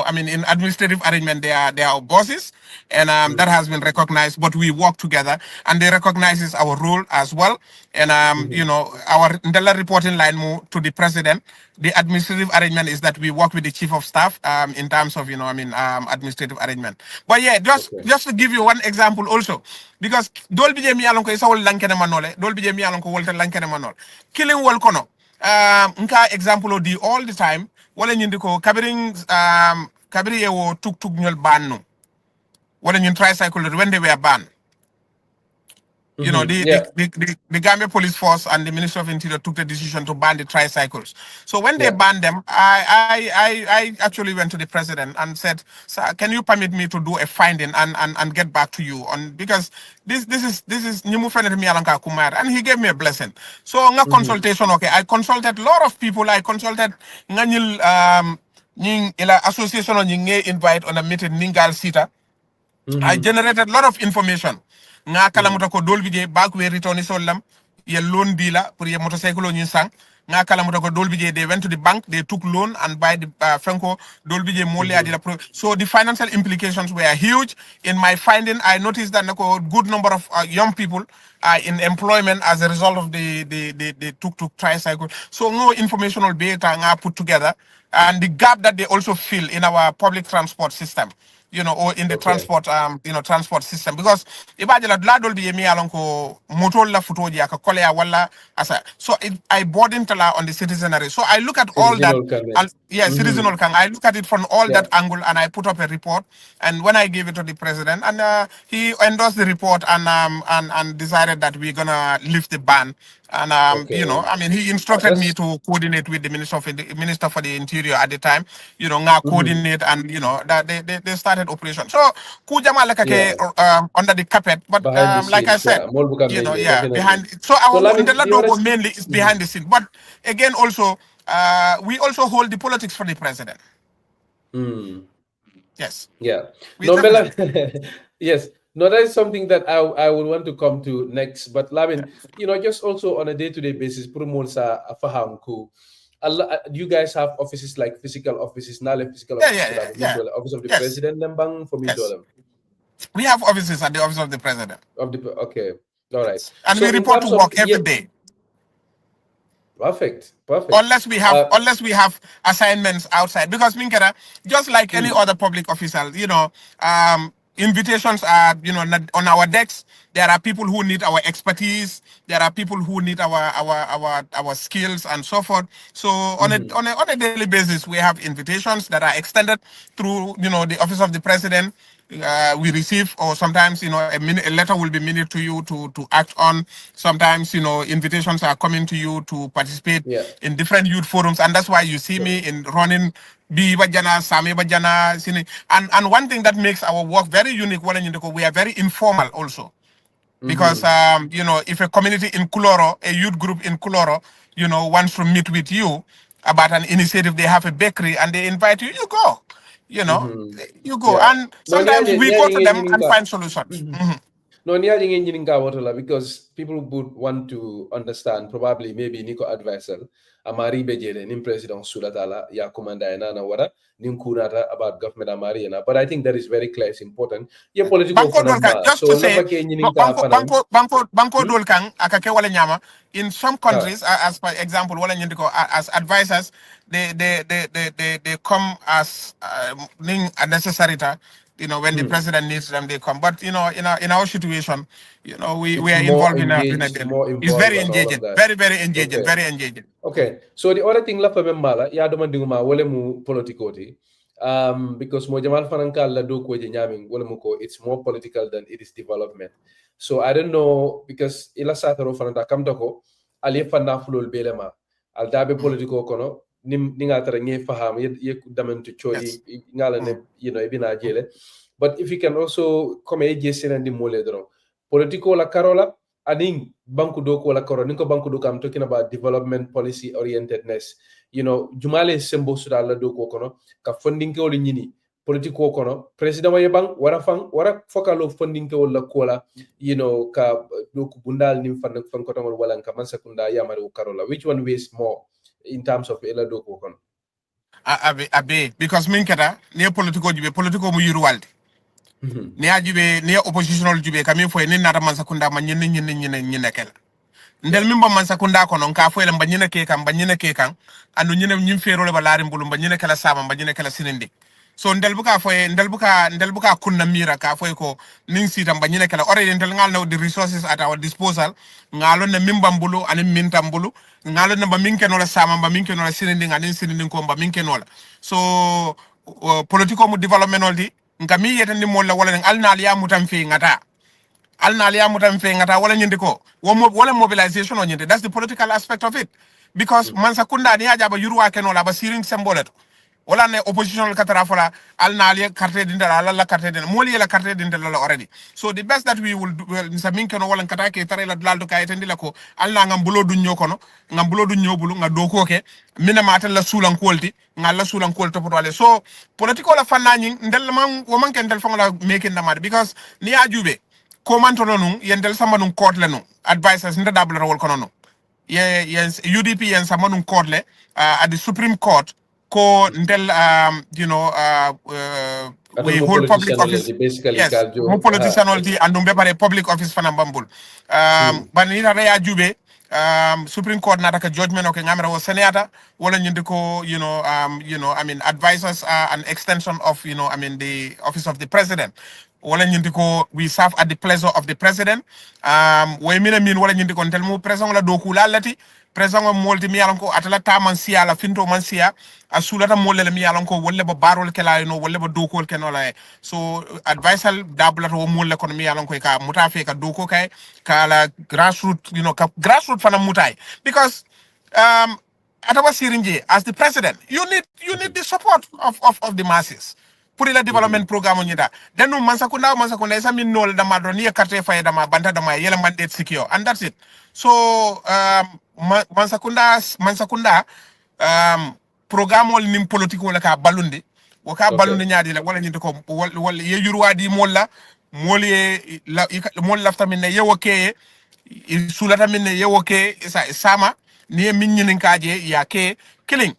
S2: administrative arrangement, they are our bosses. And that
S1: Mm-hmm.
S2: has been recognized, but we work together and they recognizes our role as well. And,
S1: Mm-hmm.
S2: our Ndela reporting line to the president, the administrative arrangement is that we work with the chief of staff in terms of, administrative arrangement. But yeah,
S1: Okay.
S2: just to give you one example also, because dolbi je mi alon ko isa wol lankene manole, dolbi je mi alon ko wolta lankene manole. Killing wol kono. Nka example di all the time, wala nyindi ko kabiri ye wo tuk nyol banno. Wala nyin tricycle when they were banned.
S1: Mm-hmm.
S2: The, the,
S1: Yeah.
S2: the, the, the Gambia Police Force and the Ministry of Interior took the decision to ban the tricycles. So when they
S1: Yeah.
S2: banned them, I actually went to the president and said, "Sir, can you permit me to do a finding and get back to you on, because this is Nyimu Fenete Mialanka Kumar," and he gave me a blessing. So nga
S1: Mm-hmm.
S2: consultation, okay, I consulted a lot of people. I consulted Nganyil Ning ila association on invite on a meeting Ningal Sita. I
S1: Mm-hmm.
S2: generated a lot of information. Nga kalamuta ko dolbi je back we return sollam ye loan dealer pour ye motorcycle on sang. Nga kalamuta ko dolbi je they went to the bank, they took loan and buy the Fenko dolbi je mole
S1: Mm-hmm.
S2: adila so the financial implications were huge. In my finding, I noticed that a good number of young people are in employment as a result of the tuk tricycle. So no informational data nga put together and the gap that they also fill in our public transport system, or in the
S1: Okay.
S2: transport system. Because ibaje la dol bi yemi alon ko motor la futoji aka kolea wala asa. So I bought into la on the citizenry. So I look at all that,
S1: Citizenal comment.
S2: and yeah,
S1: Mm-hmm.
S2: citizenal can. I look at it from all
S1: Yeah.
S2: that angle, and I put up a report. And when I gave it to the president, and he endorsed the report, and decided that we're gonna lift the ban. And
S1: Okay.
S2: he instructed me
S1: That's.
S2: to coordinate with the minister for the interior at the time. Now
S1: Mm-hmm.
S2: coordinate, and that they started operation. So Kujama like
S1: Yeah.
S2: under the carpet, but
S1: Behind the
S2: like I
S1: scenes.
S2: said,
S1: Yeah. Molbuka Menje,
S2: yeah,
S1: definitely.
S2: behind. So
S1: So
S2: our
S1: Lamin,
S2: Ndela
S1: the
S2: Dogo
S1: others.
S2: mainly is
S1: Mhm.
S2: behind the scene. But again, also we also hold the politics for the president.
S1: Mm.
S2: Yes,
S1: Yeah.
S2: we
S1: No, Mela.
S2: definitely.
S1: Yes. No, that is something that I would want to come to next. But Lavin, just also on a day-to-day basis, promote sa faham ko. You guys have offices like physical offices, nale physical
S2: Yeah,
S1: offices
S2: yeah,
S1: that
S2: yeah, yeah.
S1: office of the
S2: Yes,
S1: president nembang for me
S2: yes.
S1: dolem
S2: We have offices at the office of the president.
S1: of the okay. All right.
S2: And
S1: So
S2: we
S1: in
S2: report to
S1: terms of
S2: work every day.
S1: perfect, perfect.
S2: Unless we have assignments outside, because Minkera, just like any
S1: Hmm,
S2: other public official, invitations are on our decks. There are people who need our expertise. There are people who need our skills and so forth. So
S1: mhm.
S2: on a daily basis, we have invitations that are extended through the office of the president. We receive, or sometimes a letter will be minute to you to act on. Sometimes invitations are coming to you to participate
S1: Yeah.
S2: in different youth forums, and that's why you see me in running Bi Bajana, Sami Bajana, and one thing that makes our work very unique, we are very informal also. Because
S1: Mm-hmm.
S2: if a community in Kuloro, a youth group in Kuloro, wants to meet with you about an initiative, they have a bakery and they invite you, you go. You know,
S1: Mm-hmm.
S2: you go.
S1: Yeah.
S2: And
S1: No,
S2: sometimes we go to them and
S1: niya
S2: find solutions.
S1: Mhm.
S2: Mhm.
S1: No, niya engineering ka watola because people would want to understand probably maybe niko advisor amari bejere nim president sudatala ya komanda ena na wara nim kunata about government amari ena, but I think that is very clear, it's important ye political
S2: Banco Dolkan,
S1: fanama
S2: just
S1: so
S2: to say,
S1: nafa ke engineering ka
S2: Banco
S1: fanan.
S2: Banco Banco Banco
S1: Hmm?
S2: Dolkan, akake wala nyama. In some
S1: Ha.
S2: countries, as for example, wala nyindiko, as advisors, they come as ning unnecessary. When the
S1: Hmm.
S2: president needs them, they come. But in our situation, we
S1: It's
S2: are
S1: more
S2: involved in a
S1: engaged,
S2: daily.
S1: more
S2: It's
S1: involved
S2: very
S1: and all of
S2: engaging,
S1: that.
S2: very very engaging,
S1: Okay.
S2: very engaging.
S1: Okay, so the other thing la fabe mala ya do mandingu wole mu political ti because mo jamal fanankal la do ko je nyaming wole mu ko it's more political than it is development. So I don't know because ila sataro fananta kam ko ali fanna fulol belema al dabe
S2: Mm.
S1: political kono nim ninga tara nge faham ye damen to choli
S2: Yes.
S1: ngala ne
S2: Mm.
S1: ibina jele, but if you can also come e je senandi mole dro political la karola aning banku do ko la koro ninko banku do kam talking about development policy orientedness, jumale sembo suda la do ko kono ka funding ko nyini politiko kono president waye bang wara fokalo funding ko la kola ka do ko bundal nim fan ko tangol wala ka man sekunda yamare ko karola, which one weighs more in terms of ela do ko kono.
S2: Abe, because minketa ne politiko mu yiruwalde.
S1: Mhm.
S2: Ne ajube ne oppositional jube kamin fo ne nata man sakunda ma nyine kel.
S1: Yeah.
S2: Ndel min man sakunda ko non ka fo ele mbanyina ke kan anu nyine nyim fero le balari mbulu mbanyina kala sama mbanyina kala sinindi. So ndel buka kunna mira ka fo ko ning sita mbanyina kala already ndel ngal no the resources at our disposal ngalo ne mimba mbulu ani minta mbulu ngalo ne baminke no la sama baminke no la sinindi ngani sinindi ko baminke no la. So political mu development di ngami yeta ni molla wala alnal ya mutam fi ngata alnal ya mutam fe ngata wala nyindi ko wala mobilization o nyindi. That's the political aspect of it, because
S1: Mm.
S2: man sakunda ni aja ba yurwa keno la ba siring semboleto wala ne opposition katara fola alnal ya carte dindala la carte dindala moli la carte dindala la already. So the best that we will do, well, samin keno wala kata ke tare la dlaldo kay tendila ko alna ngam bulo du nyokono ngam bulo du nyobulu nga do ko ke mina mata la sulan kolti ngalla sulan kolto potole. So political la fanani ndel man wo man ken del fanga la making the because ni ajube ko man to nonu yendel sama nun court le no advisors nda double role kono no yes UDP yen sama nun court le at the Supreme Court ko ndel
S1: Atol
S2: we
S1: mo
S2: hold public
S1: politician
S2: office.
S1: already basically
S2: Yes, mo
S1: kaljo
S2: politician already and be bare public office fana bambul ban ni ya jube Supreme Court na taka judgment okay ngamra wo senata wala nyindi ko I mean advisors are an extension of the office of the president. Wala nyindi ko we serve at the pleasure of the president. Way mina min wala nyindi ko tel mu president la do kulalati president o molti mi yalan ko atala taman siya la finto man siya asulata molle mi yalan ko wolle ba barol kala no wolle ba dokol kenola so advisal dabla to molle kon mi yalan ko ka mutafe ka doko kay kala grassroots ka grassroots fana mutai because atawa sirinje as the president you need the support of the masses pour la development programme on yida denu mansakunda isa min nol da madro ni carte fay dama banta dama yela mandate secure and that's it. So mansakunda programme wol nim politique wala ka balundi waka
S1: okay.
S2: balundi nyaadi la wala nyinde ko wala ye yurwadi molla moli la mol lafta min ne yewoke sulata min ne yewoke sama ni min nyinin kaje ya ke killing.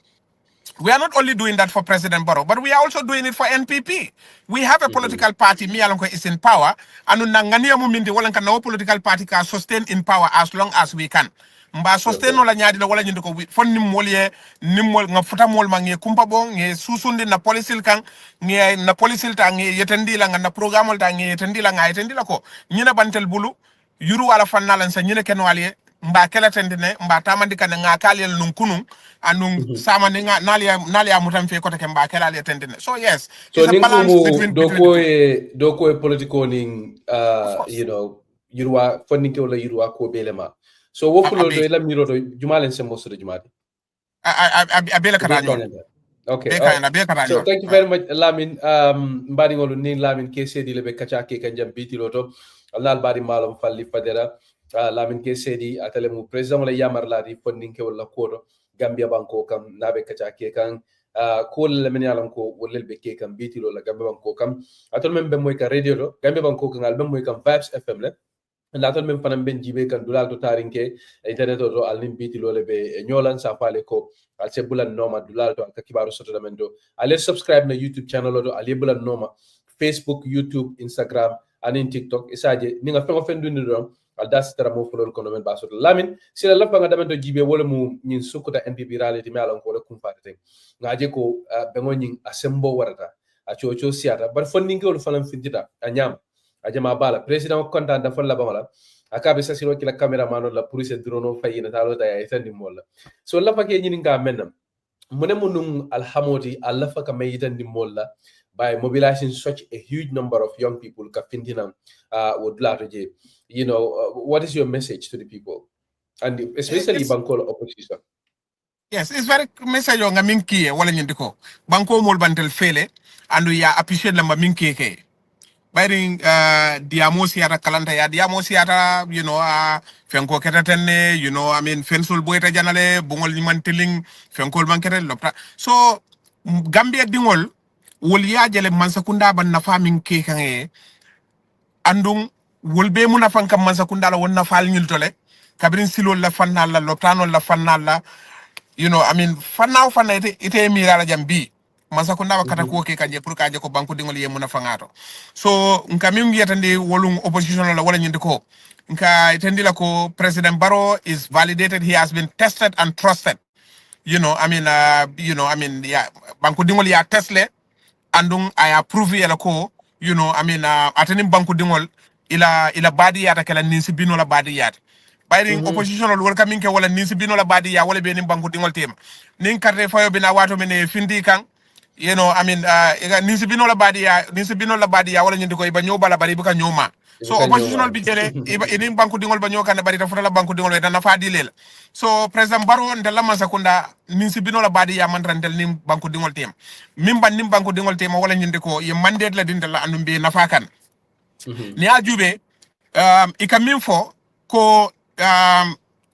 S2: We are not only doing that for President Barrow, but we are also doing it for NPP. We have a political party, Mialonko is in power, and Nangania Mumindi Walanka no political party can sustain in power as long as we can. Mba sustain wala nyadi la wala nyindiko fon nimmolie nimmol nga futa mol mangi kumpa bon nge susundi na polisil kan nge na polisil ta nge yetendi la nga na programol ta nge yetendi la nga yetendi la ko nyina bantel bulu yuru wala fannalan sa nyine ken walie mba kala tendine mba tamandi kan nga kalel nun kunun anung sama ni nga nalia mutam fe kote ke mba kala le tendine. So yes,
S1: so
S2: it's a balance between
S1: doko e political ning you know yurwa fondinke wala yurwa ko belema. So wofulo do la miro do jumalen se mo so jumati.
S2: Abela karanyo.
S1: Okay.
S2: So
S1: thank you very much Lamin mbadi ngolu ni Lamin ke sedi lebe kacha ke kanjam biti loto alal bari malum falli fadera Lamin ke sedi atale mu president wala yamar la di fondinke wala kodo Gambia banko kam nabe kacha ke kan ko le men yalan ko wolel be ke kan biti lo la Gambia banko kam atol men be moy ka radio do Gambia banko kan al be moy kan Vibes FM le latol men fanam ben jibe kan dulal to tarinke internet to al nim biti lo le be nyolan sa fale ko al se bulan noma dulal to ka kibaru soto da men do ale subscribe na YouTube channel do ale bulan noma Facebook YouTube Instagram anin TikTok isaje ni nga fengo fendu ni do al das tara mo fulol kono men baso Lamin sila lafa nga damen to jibe wala mu nyin Sukuta NPP reality me alon ko le kum faate ngaje ko be nyin asembo warata a chocho siata bar fondinke wol falam findita anyam ajama bala president kontan da fon la bamala akabe sasiro kila cameraman la police drono fayina talo da ya tandi molla so lafa ke nyin nga menam mune munung alhamoti alafa ka mayitandi molla by mobilizing such a huge number of young people ka findina would lato je you know what is your message to the people and especially bankol opposition?
S2: Yes, it's very message nga minki wala nyindiko banko mol bantel fele andu ya appreciate lamba minki ke bayring diamo siata kalanta ya diamo siata you know fenko ketatenne you know I mean fensul boyta janale bungol nimantiling fenkol bankere lopta so Gambia dingol wol ya jele mansakunda ban nafa minki kange andung wolbe mu nafan kam mansakunda la wonna fal nyul tole kabrin silol la fannal la loptano la fannal la you know I mean fannaw fanna ite mirala jambi masakunda wakata ko ke kanje pour kaje ko banku dingol ye muna fangato so nka mi ngiyatande wolum opposition la wala nyinde ko nka itendi la ko President Barrow is validated, he has been tested and trusted, you know I mean yeah banku dingol ya testle andung I approve ya ko you know I mean atanim banku dingol ila badi yata kala ninsi bino la badi yata bayring opposition wala kamin ke wala ninsi bino la badi ya wala be nim banku dingol tema nin carte fayo bina wato mene findi kan you know I mean ninsi bino la badi ya wala nyindi ko iba nyoba la bari buka nyoma so opposition bi jere iba inin banku dingol ba nyoka na bari ta fura banku dingol da na fadi lela so president Barrow ndela masakunda ninsi bino la badi ya mandrantel nim banku dingol tema mimba nim banku dingol tema wala nyindi ko ye mandate la dindela andum be nafakan ni ajube ikamin fo ko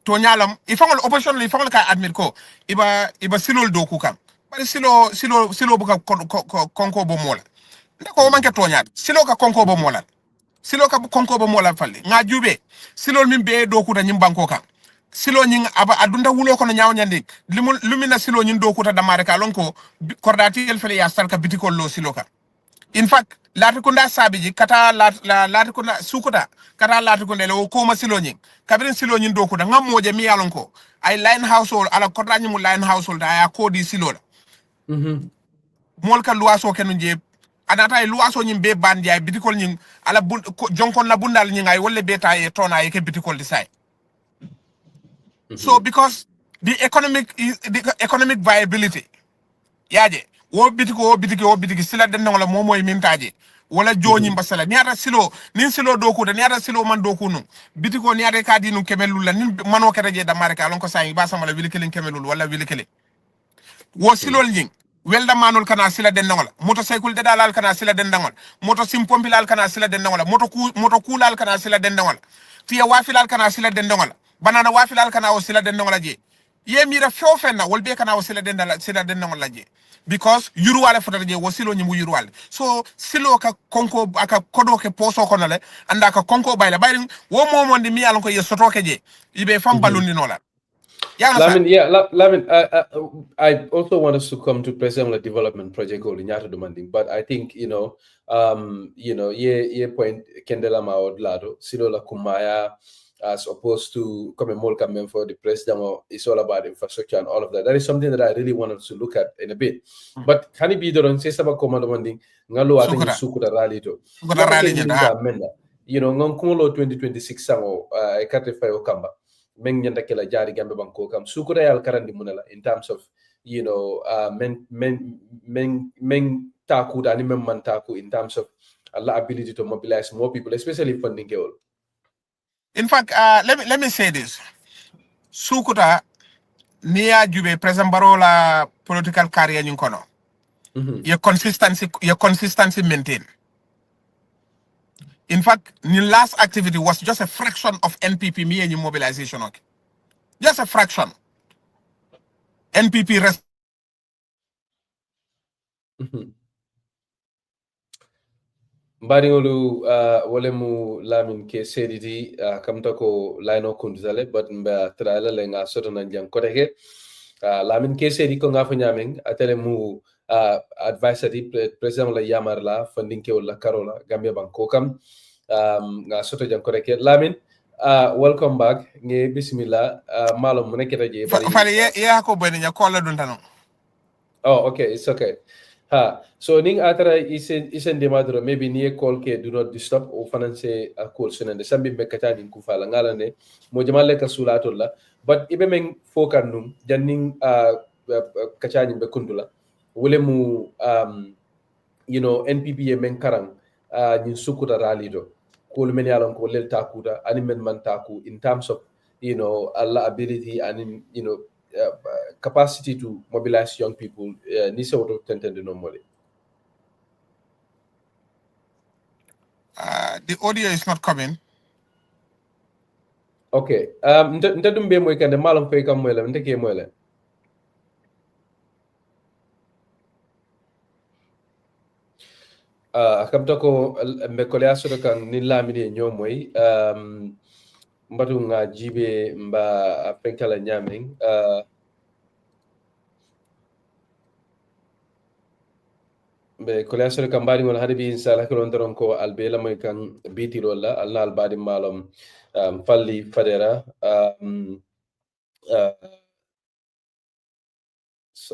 S2: to nyalam ifangol opposition li ifangol ka admit ko iba silol do ku kam bari silo buka konko bo mola ndako manke to nyaat silo ka konko bo mola falle nga jube silol min be do ku ta nyim banko kan silo nyin aba adunda wulo ko no nyaaw nyande lumina silo nyin do ku ta damare ka lon ko kordati el fele ya sarka bitikol lo silo ka in fact latikunda sabiji kata latikunda Sukuta kata latikunda le ko ma silo nyin kabirin silo nyin do ku da ngam moje mi yalon ko ay line household ala korda nyimu line household aya ko di silo la mol ka luaso kenu je anata ay luaso nyim be bandi ay bitikol nyin ala jonkon la bundal nyin ay wolle beta e tona ay ke bitikol di say so because the economic viability yaje wo bitiki sila den ngala moy mintaje wala joni mbasala niata silo nin silo doku da niata silo man doku nu bitiko niata ka dinu kemelul la nin mano kete je da mareka lon ko say ba sama la wilikelen kemelul wala wilikele wo silol nying welda manol kana sila den ngala motorcycle de dalal kana sila den ngala moto simpompilal kana sila den ngala moto kulal kana sila den ngala tiya wafilal kana sila den ngala banana wafilal kana o sila den ngala je ye mira fofenna wolbe kana o sila den na laje because yuruwale fotata je wo silo nyimu yuruwale so silo ka konko aka kodo ke poso kono le anda ka konko bayla bayrin wo momondi mi alon ko ye soto ke je ibe fam balundi no la ya na sa
S1: Lamin, yeah, Lamin, I also want us to come to present a development project goal in Yato demanding, but I think, ye point Kendela Mao Lado, Silola Kumaya, as opposed to come and come for the president, it's all about infrastructure and all of that. That is something that I really want us to look at in a bit. But can it be the say sama command demanding, Ngalo Atani Sukuta Rally to
S2: Sukuta rally
S1: Nyanda Menda, Ngonkulo 2026 Sango, I can't Kamba. Meng nyanda kela jari gambe banko kam sukura yal karandi munala in terms of men taku da ni men man taku in terms of Allah ability to mobilize more people, especially funding goal.
S2: In fact, let me say this. Sukuta niya jube President Barola political career nyun kono. Your consistency maintain. In fact, the last activity was just a fraction of NPP me and mobilization. Okay? Just a fraction. NPP rest.
S1: Mbadiŋolu wole mu lamin ke sediti kamta ko layno kunduzale but mba trala le nga soto nan jang kote ke lamin ke sedi ko nga fo nyamen atele mu advisory president la yamar la funding ke wala karola gambia banko kam nga soto jang kote ke lamin welcome back nge bismillah malum mu neketa je bari
S2: fale ye ko bene nya ko la dun tanon.
S1: Oh, okay, it's okay. So ning atara isen demadro maybe ni call ke do not disturb o finance a call sunande sambi be katani ku fala ngala ne mo jamalle ka sulato la but ibe men fokan num janning kachani be kundula wole mu NPP men karang ni sukuta ralido ko men yalon ko lel takuda ani men man taku in terms of Allah ability and capacity to mobilize young people ni se woto tentende normally.
S2: The audio is not coming.
S1: Okay. Nta dumbe moy kande malam koy kam moy la nte ke moy la. Kam to ko me ko ya soto kan ni lamide nyomoy mbatu nga jibe mba penkala nyameng be kolasol kambari ngol hadi bi inshallah ko ndon ko albela moy kan biti lolla alla albadi malum falli fadera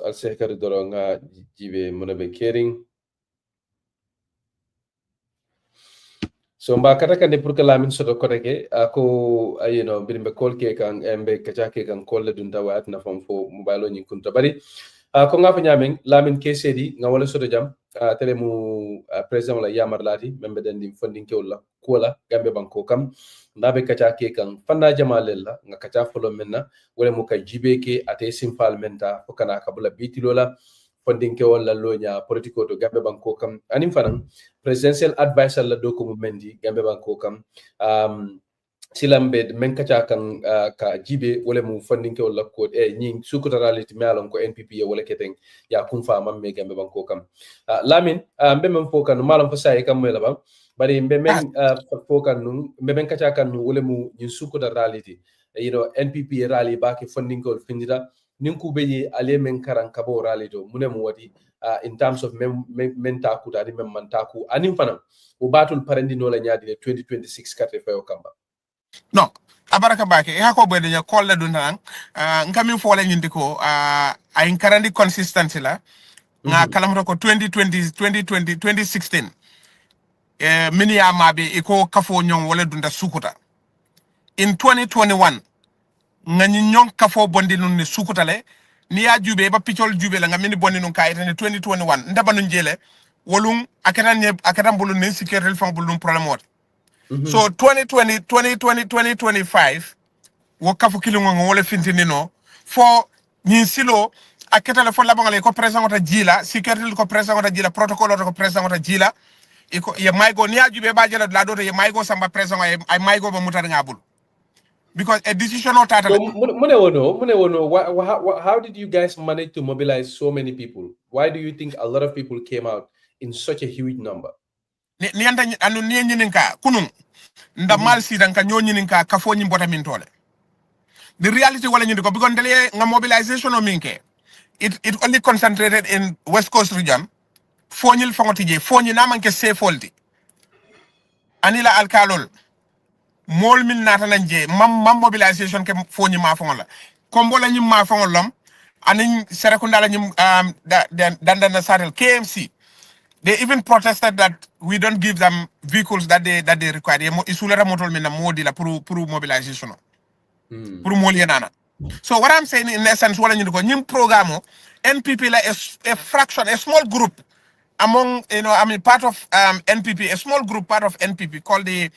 S1: al sekar doro nga jibe munabe kering so mba kata kande pour que lamin soto koteke ako birimbe kol ke kan embe kacha ke kan kolle dun tawat na fam fo mobile ni kunta bari ko nga fa nyamen lamin ke sedi nga wala soto jam tele mu president la yamar lati membe den dim funding ke wala kola gambe banko kam ndabe kacha ke kan fanda jamalella nga kacha folo menna wala mu ka jibe ke ate simfal menta ko kana kabula biti lola funding ke wala lonya politiko to gambe banko kam anim fanan presidential advisor la do ko mendi gambe banko kam silambe men kacha kan ka jibe wala mu funding ke wala ko nyi sukuta reality melon ko NPP wala keten ya kun fa mamme gambe banko kam lamin mbe men fo kan malam fa sai kam mela ba bari mbe men fo kan nu mbe men kacha kan nu wala mu nyi sukuta reality NPP rally ba ke funding ko findira ninku be ale men karan kabo rally do mune mu wadi in terms of men taku tadi men man taku anim fanam o batul parandi no la nyaadi 2026 kate fayo kamba.
S2: No, abaraka bake e hako bede nya kolla dun tan ngami fo la nyindi ko ay karandi consistency la nga kalamto ko 2016 mini ya mabe iko kafo nyon wala dunda sukuta in 2021 nga nyon kafo bondi nun ni sukuta le ni ya jube ba picol jube la nga mini bondi nun kayita ni 2021 ndaba nun jele wolum akatan bulun ni security fang bulun problem wat so 2025 wo kafu kilungo ngole fintinino fo ni silo aketa le fo labangale ko president ota jila security ko president ota jila protocol ko president ota jila iko ye maygo ni ajube ba jela la do ye maygo samba president ay maygo ba mutar ngabul because a decision or tata.
S1: So, how did you guys manage to mobilize so many people? Why do you think a lot of people came out in such a huge number?
S2: Ni anda anu ni nyininka kunun nda mal sidan ka nyo nyininka ka fo nyimbota min tole. The reality wala nyindiko because ndele nga mobilization o minke. It only concentrated in West Coast region. Fonyil fongotije fonyi namanke safe anila alkalol mol min nata nanje mam mobilisation ke fonyi ma fongola kombo la nyim ma fongolom anin serekunda la nyim dandana satel KMC. They even protested that we don't give them vehicles that they require. Isulera motol min na modi la pour mobilisation. Pour moli nana. So what I'm saying in essence wala nyindiko nyim programme NPP la a fraction, a small group among, part of NPP, a small group part of NPP called the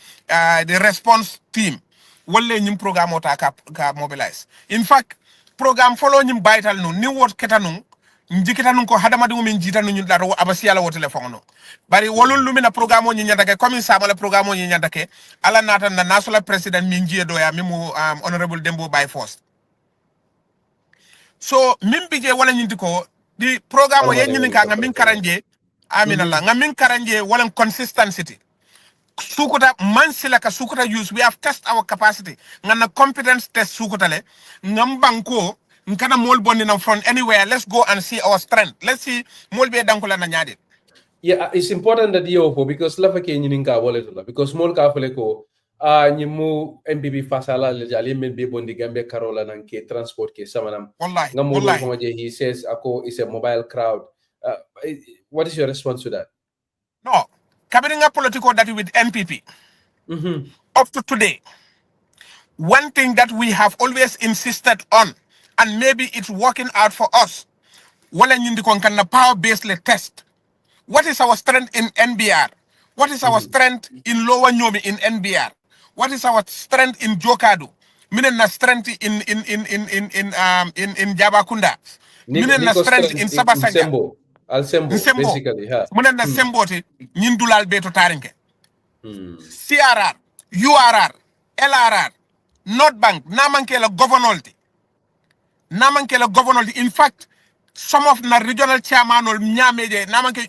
S2: response team. Wale nyim program ota ka mobilize. In fact, program follow nyim vital no ni wot ketanung njikita nun ko hadama dungu min jita nun la ro abasiala wo telephone no. Bari wolul lumina program o nyanda ke comme ça mala program o nyanda ke ala nata na national president min jiedo ya mimu honorable Dembo by force. So min bije wala nyindiko di program o yenyinka nga min karanje aminallah nga min karanje wala consistency. Sukuta mansila ka Sukuta use we have test our capacity ngana competence test Sukuta le ngam banko nkana mol bonni na from anywhere. Let's go and see our strength. Let's see mol be dankola na nyade.
S1: Yeah, it's important that you because lafa ke nyininka wallet la because mol ka fele ko nyimu MPP fasala le jali men be bondi gambe karola nan ke transport ke samanam
S2: Wallahi
S1: wallahi he says ako is a mobile crowd. What is your response to that?
S2: No, cabinet political that with NPP up to today. One thing that we have always insisted on, and maybe it's working out for us, wala nyindi kon kan na power-based test. What is our strength in NBR? What is our strength in Lower Nyomi in NBR? What is our strength in Jokadu? Minen na strength in Jabakunda. Minen na strength in Sabasanga.
S1: Sembo, basically, ha.
S2: Minen na Sembote nyindulal beto tarinke. CRR, URR, LRR, North Bank, Namankela governolti. In fact, some of the regional chairman or Nyameje, Namanke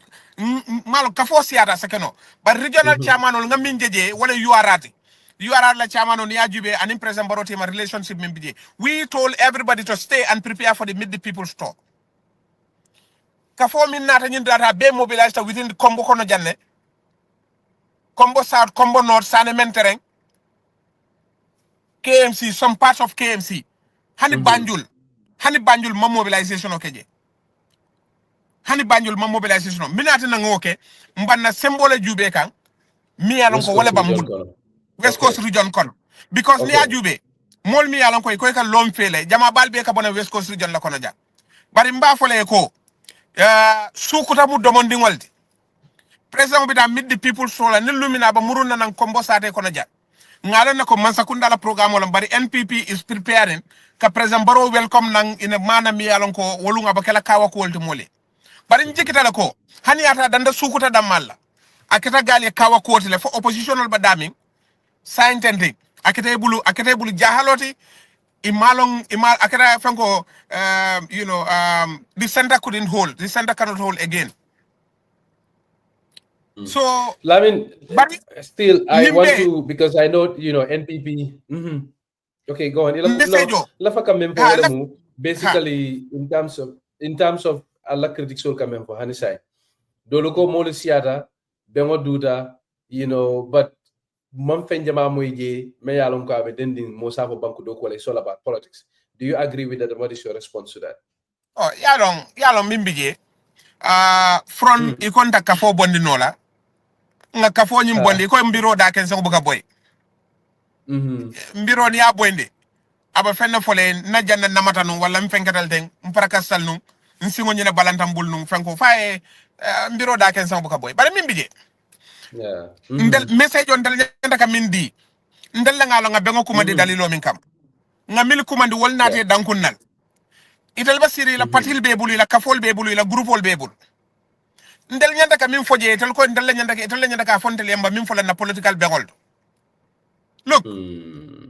S2: Malo Kafosiata Sekeno, but regional chairman or Naminjeje, what are URR? URR la chairman on Yajube and in President Baroti my relationship MBJ. We told everybody to stay and prepare for the Meet the People's talk. Kafo min nata nyin data be mobilized within the Combo Kono Janne. Combo South, Combo North, Sane Mentereng. KMC, some parts of KMC. Hani Banjul ma mobilisation okeje. Hani Banjul ma mobilisation. Minati na ngoke mbanna symbole jube kan mi alon ko wala bambul. West Coast region kon. Because ni ajube mol mi alon ko ka lom fele jama balbe ka bona West Coast region la kono ja. Bari mba fole ko Sukuta mu domondi ngoldi. President bi da Meet the People sola ni lumina ba muruna nan kombo sate kono ja. Ngala na ko mansakunda la programme wala bari NPP is preparing ka President Barrow welcome nang ina mana mi yalon ko wolunga ba kala kawa ko wolti mole bari njikita la ko hani ata danda Sukuta damalla akata gali kawa ko le fo oppositional ba daming scientific akata bulu jahaloti imal akata fanko the center couldn't hold, the center cannot hold again. So
S1: I mean, but still I want to, because I know NPP. Okay, go on. Basically, in terms of Allah critics will come for Hanisai. Dologo molisiata, bengo duda, but Momfenjama Moige, Mayalonka, Dending, Mosavo Banku Doko, it's all about politics. Do you agree with that? What is your response to that?
S2: Oh, Yalong Mimbije. From Ikonta Kafo Bondinola. Nga Kafo Nyimbondi, ko mbiro da ken sa buka boy. Mbiro ni abwende. Aba fenna fole na janna namata nu wala mfenkatal deng mparakastal nu nsingo nyina balantambul nu franco fae mbiro da ken sa buka boy. Bare mimbije.
S1: Yeah.
S2: Ndel message on dal nyanda ka mindi. Ndel la ngalo nga bengo kuma de dalilo min kam. Nga mil kuma di wol nate dankunnal. Itel basiri la patil bebulu la kafol bebulu la groupol bebulu. Ndel nyanda ka min foje tel ko ndel nyanda ka fontel yamba min fola na political begol. Look,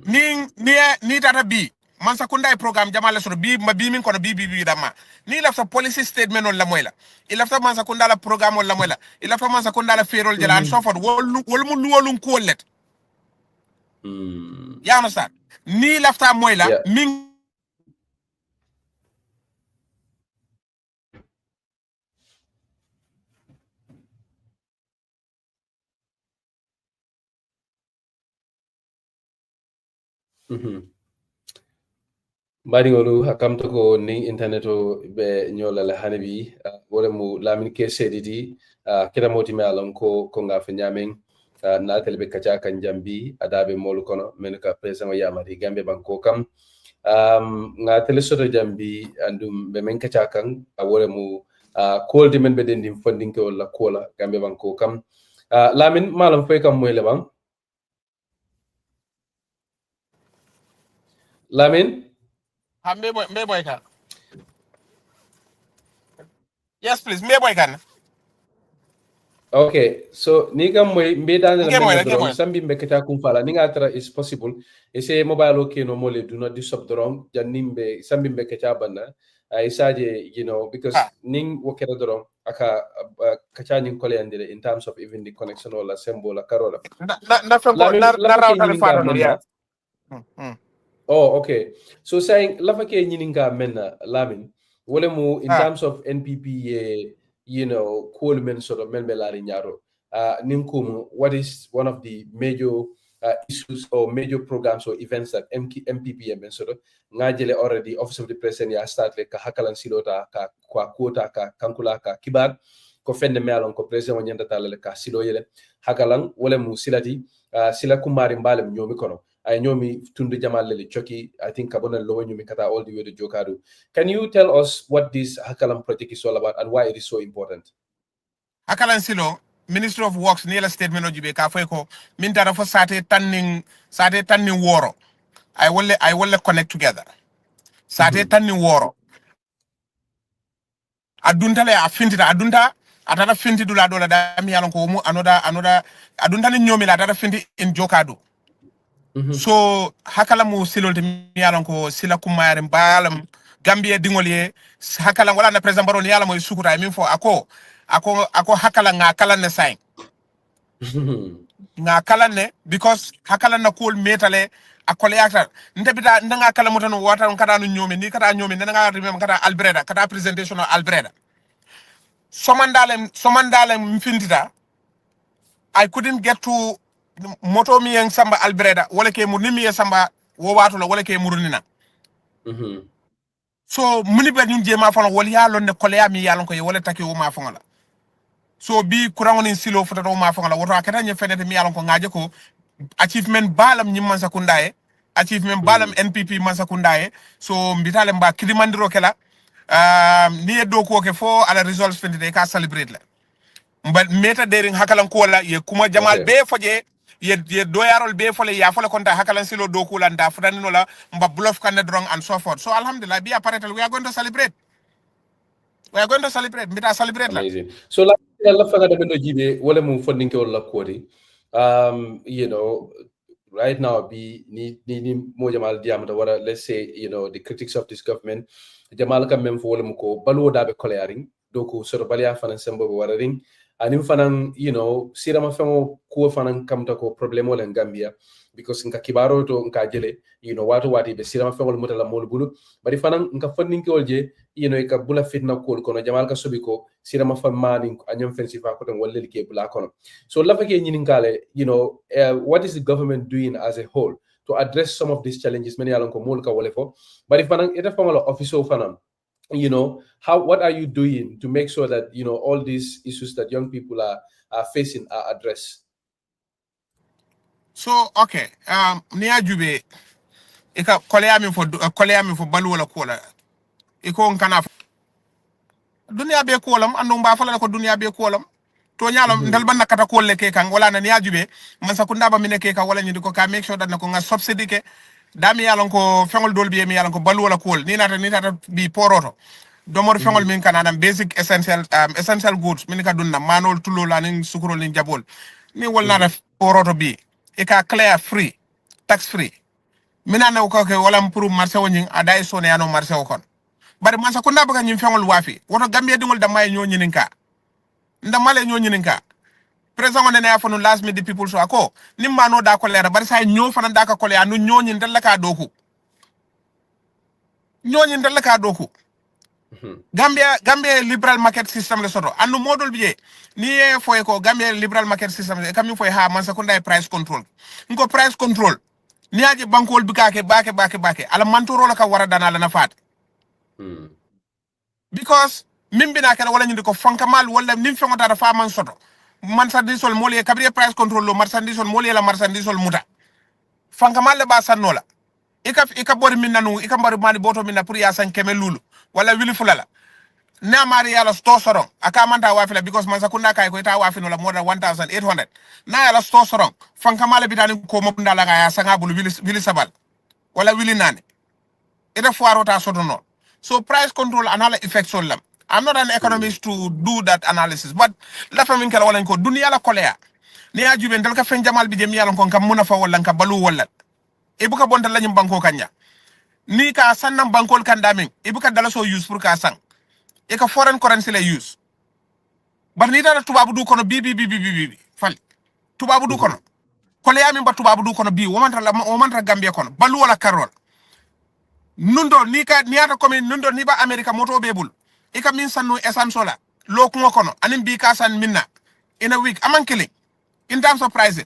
S2: ni tata bi man sakunda programme jamale so bi ma bi min kono bi dama ni lafta policy statement on la moyla il lafta man sakunda la programme on la moyla il lafta man sakunda la ferol jala and so forth wol mu luwolum kollet ya understand ni lafta moyla min
S1: Baringolu hakamto ko ni internet o be nyola la hanabi wala mu lamin ke sediti kira moti me alon ko nga fa nyamen na telbe kacha kan jambi adabe molu kono men ka presama yamari gambe banko kam nga tele soto jambi andum be men kacha kan wala mu kolde men be den dim funding ko la kola gambe banko kam lamin malam fay kam moy le bang lamin
S2: me boy kan yes please me boy kan
S1: okay so ni gam moy mbedane la men
S2: moy
S1: sambi mbeketa kum fala ni ngatra is possible ese mobile okay no mole do not disturb drong janimbe sambi mbeketa banna isaje because ning wokera drong aka kacha ning kole andire in terms of even the connection or la symbol la carola
S2: na fengo na router fara no ya
S1: oh okay so saying lafa ke nyininga menna lamin wole mu in terms of NPP cool men sort of men belari nyaro ninkum what is one of the major issues or major programs or events that MPP men sort of ngajele already office of the president ya start like hakalan silota ka kwa quota ka kankula ka kibar ko fende melon ko president nyanda talale ka silo yele hakalan wole mu silati sila kumari mbalem nyomi kono ay nyomi tundu jamal lele choki I think kabona lowo nyomi kata all the way to Jokadu. Can you tell us what this hakalam project is all about and why it is so important?
S2: Hakalan silo Ministry of Works ni la statement o jibe ka fay ko min tara fo sate tanning woro I will connect together sate tanning woro adunta le afintita adunta atata finti dula dola dami yalon ko mu anoda adunta ni nyomi la atata finti in Jokadu. So hakala mu silolti mi yalon ko sila kumayare mbalam Gambia dingolier hakala wala na president baron yala mo Sukuta min fo ako hakala nga kala ne sign nga kala ne because hakala na cool metale akole yakta ndebita ndanga kala mutano wata kada no nyomi ni kada nyomi ndanga remem kada albreda kada presentation albreda somandale mfindita I couldn't get to moto mi yang samba albreda wala ke murnimi ya samba wo watu la wala ke murnina so muni be nyum jema fon wala ya lon ne kole ya mi yalon ko wala take wo ma fon la so bi kurango ni silo foto wo ma fon la woto akata nye fenete mi yalon ko ngaje ko achievement balam nyim man sakundaye achievement balam NPP man sakundaye so mbitale mba kidimandiro kala ni do ko ke fo ala results fendide ka celebrate la mba meta dering hakalan ko wala ye kuma jamal be foje ye doyarol be fole ya fole konta hakalan silo do ko landa fudanino la mba bluff kan drong and so forth so alhamdulillah be apparatal we are going to celebrate mbita celebrate la
S1: amazing so la fanga de bendo jibe wala mum fondinke wala kodi right now be ni mo jamal diamata wara let's say the critics of this government jamal kam mem fo wala mu ko balu dabe clearing doko soro balia fanan sembo wara ring anim fanan sirama famo ko fanan kamta ko problemo len Gambia because nka kibaro to nka jele wati be sirama famo mutala mol bulu bari fanan nka fannin ko je ka bula fitna ko kono jamal ka sobi ko sirama famani anyam fensifa ko tan wolle ke bula kono so lafa ke nyinin kale what is the government doing as a whole to address some of these challenges many alon ko mol ka wole fo bari fanan ita famalo office fanan what are you doing to make sure that all these issues that young people are facing are addressed?
S2: So okay ni ajube ika koleyami fo balu wala kola iko nkana dunia be kolam andu mba fala ko dunia be kolam to nyalam ndal ban nakata kolle ke kan wala na ni ajube man sakunda ba mine ke ka wala nyidi ko ka make sure that nako nga subsidy ke dami yalon ko fengol dol bi mi yalon ko balu wala kol ni nata bi poroto domor fengol min kananam basic essential goods min ka dunna manol tulo la ning sukuro ning jabol ni wol nata poroto bi e ka clear free tax free mina na ko ke wala pour marché woni adai so ne ano marché o kon bari man sa ko nda baga nyim fengol wafi woto gambia dingol da may ñoo ñininka nda male ñoo ñininka président on ne ya fonu last minute people so ako nimma no da ko lera bari say ñoo fana da ka ko le anu ñoo ñin dal ka doku ñoo ñin dal ka doku Gambia liberal market system le soto anu modol biye ni e foy ko Gambia liberal market system e kam foy ha man sa ko nday price control ngo price control ni aje bankol bi kake bake ala mantoro la ka wara dana la na fat because min bina kala wala ñindi ko fankamal wala nim fengota da fa man soto marchandise sol molié cabrier price control lo marchandise sol molié la marchandise sol muta fankamal le ba sannola ika bori min nanu ika bari mani boto min na pour ya san keme lulu wala wili fulala na mari yala sto soron aka manta wafila because man sakunda kay ko ita wafino la more than 1800 na yala sto soron fankamal bitani ko mo ndala ga ya sanga bulu wili sabal wala wili nane ida foirota soto no. So price control anala effect sol lam. I'm not an economist to do that analysis, but la famin kala wala ko dunia la kolea. Ni aju ben dal ka fen jamal bi dem yalla ko kam muna fa wala ka balu wala. E buka bonta la nyim banko kanya. Ni ka sannam bankol kan damin. E buka dala so use pour ka sang. E ka foreign currency la use. Bar ni dala tubabu du kono bi fal. Tubabu du kono. Kolea min ba tubabu du kono bi womantra Gambia kono. Balu wala karol. Nundo ni ata komi nundo ni ba America moto bebul ika min sanu essence sola lo ko kono anim bi ka san minna in a week amankele in terms of price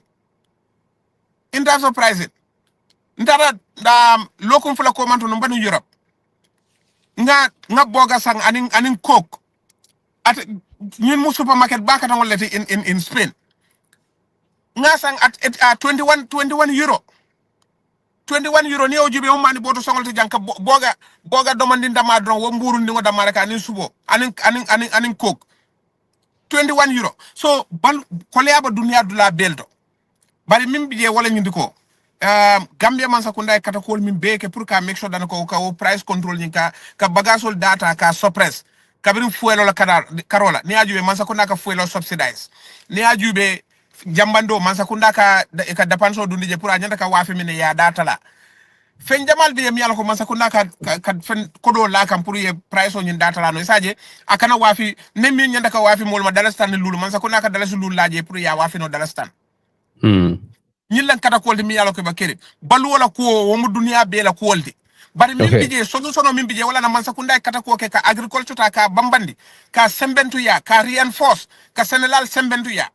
S2: ndara da lo ko fula ko manto no banu Europe nga boga sang anin coke at ñun mu supermarket baka tan wala in Spain nga sang at 21 euro 21 euro ni o jube o mani boto songol to janka boga domandi ndama don wo mburu ndi ngoda maraka anin subo anin coke 21 euro so bal koleba dunia dula beldo bari min biye wala nyindi ko Gambia man sakunda kata ko min beke pour ka make sure dan ko ka price control nyinka ka bagasol data ka suppress kabirin fuelo la karola ni ajube man sakunda ka fuelo subsidize ni ajube jambando man sakunda ka dapanso dundi je pour anyanda ka wafi mine ya data la fen jamal bi mi yalla ko man sakunda ka fen kodo la kam pour ye price on data la no isaje akana wafi ne mi nyanda ka wafi mol ma dalastan lulu man sakunda ka dalasu lulu laje pour ya wafi no dalastan ñillan kata ko mi yalla ko ba kere balu wala ko wo mu dunia be la ko wolde bari min bije sono min bije wala na man sakunda kata ko ke ka agriculture ta ka bambandi ka sembentu ya ka reinforce ka senelal sembentu ya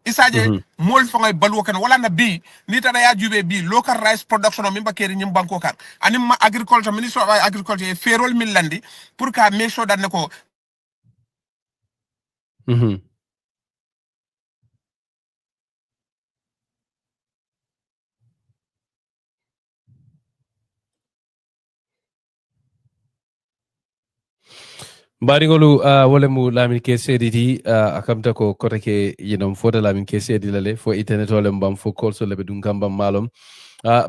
S2: isaje mol fa ngay balu kan wala na bi ni tara ya jube bi local rice production min ba kere ñim banko kan anim ma agriculture ministre of agriculture e ferol min landi pour ka make sure dan ko
S1: Baringolu wala mu lamin ke sediti akamta ko kota ke foda lamin ke sedi lale fo internet wala mbam fo call so lebe dun kambam malum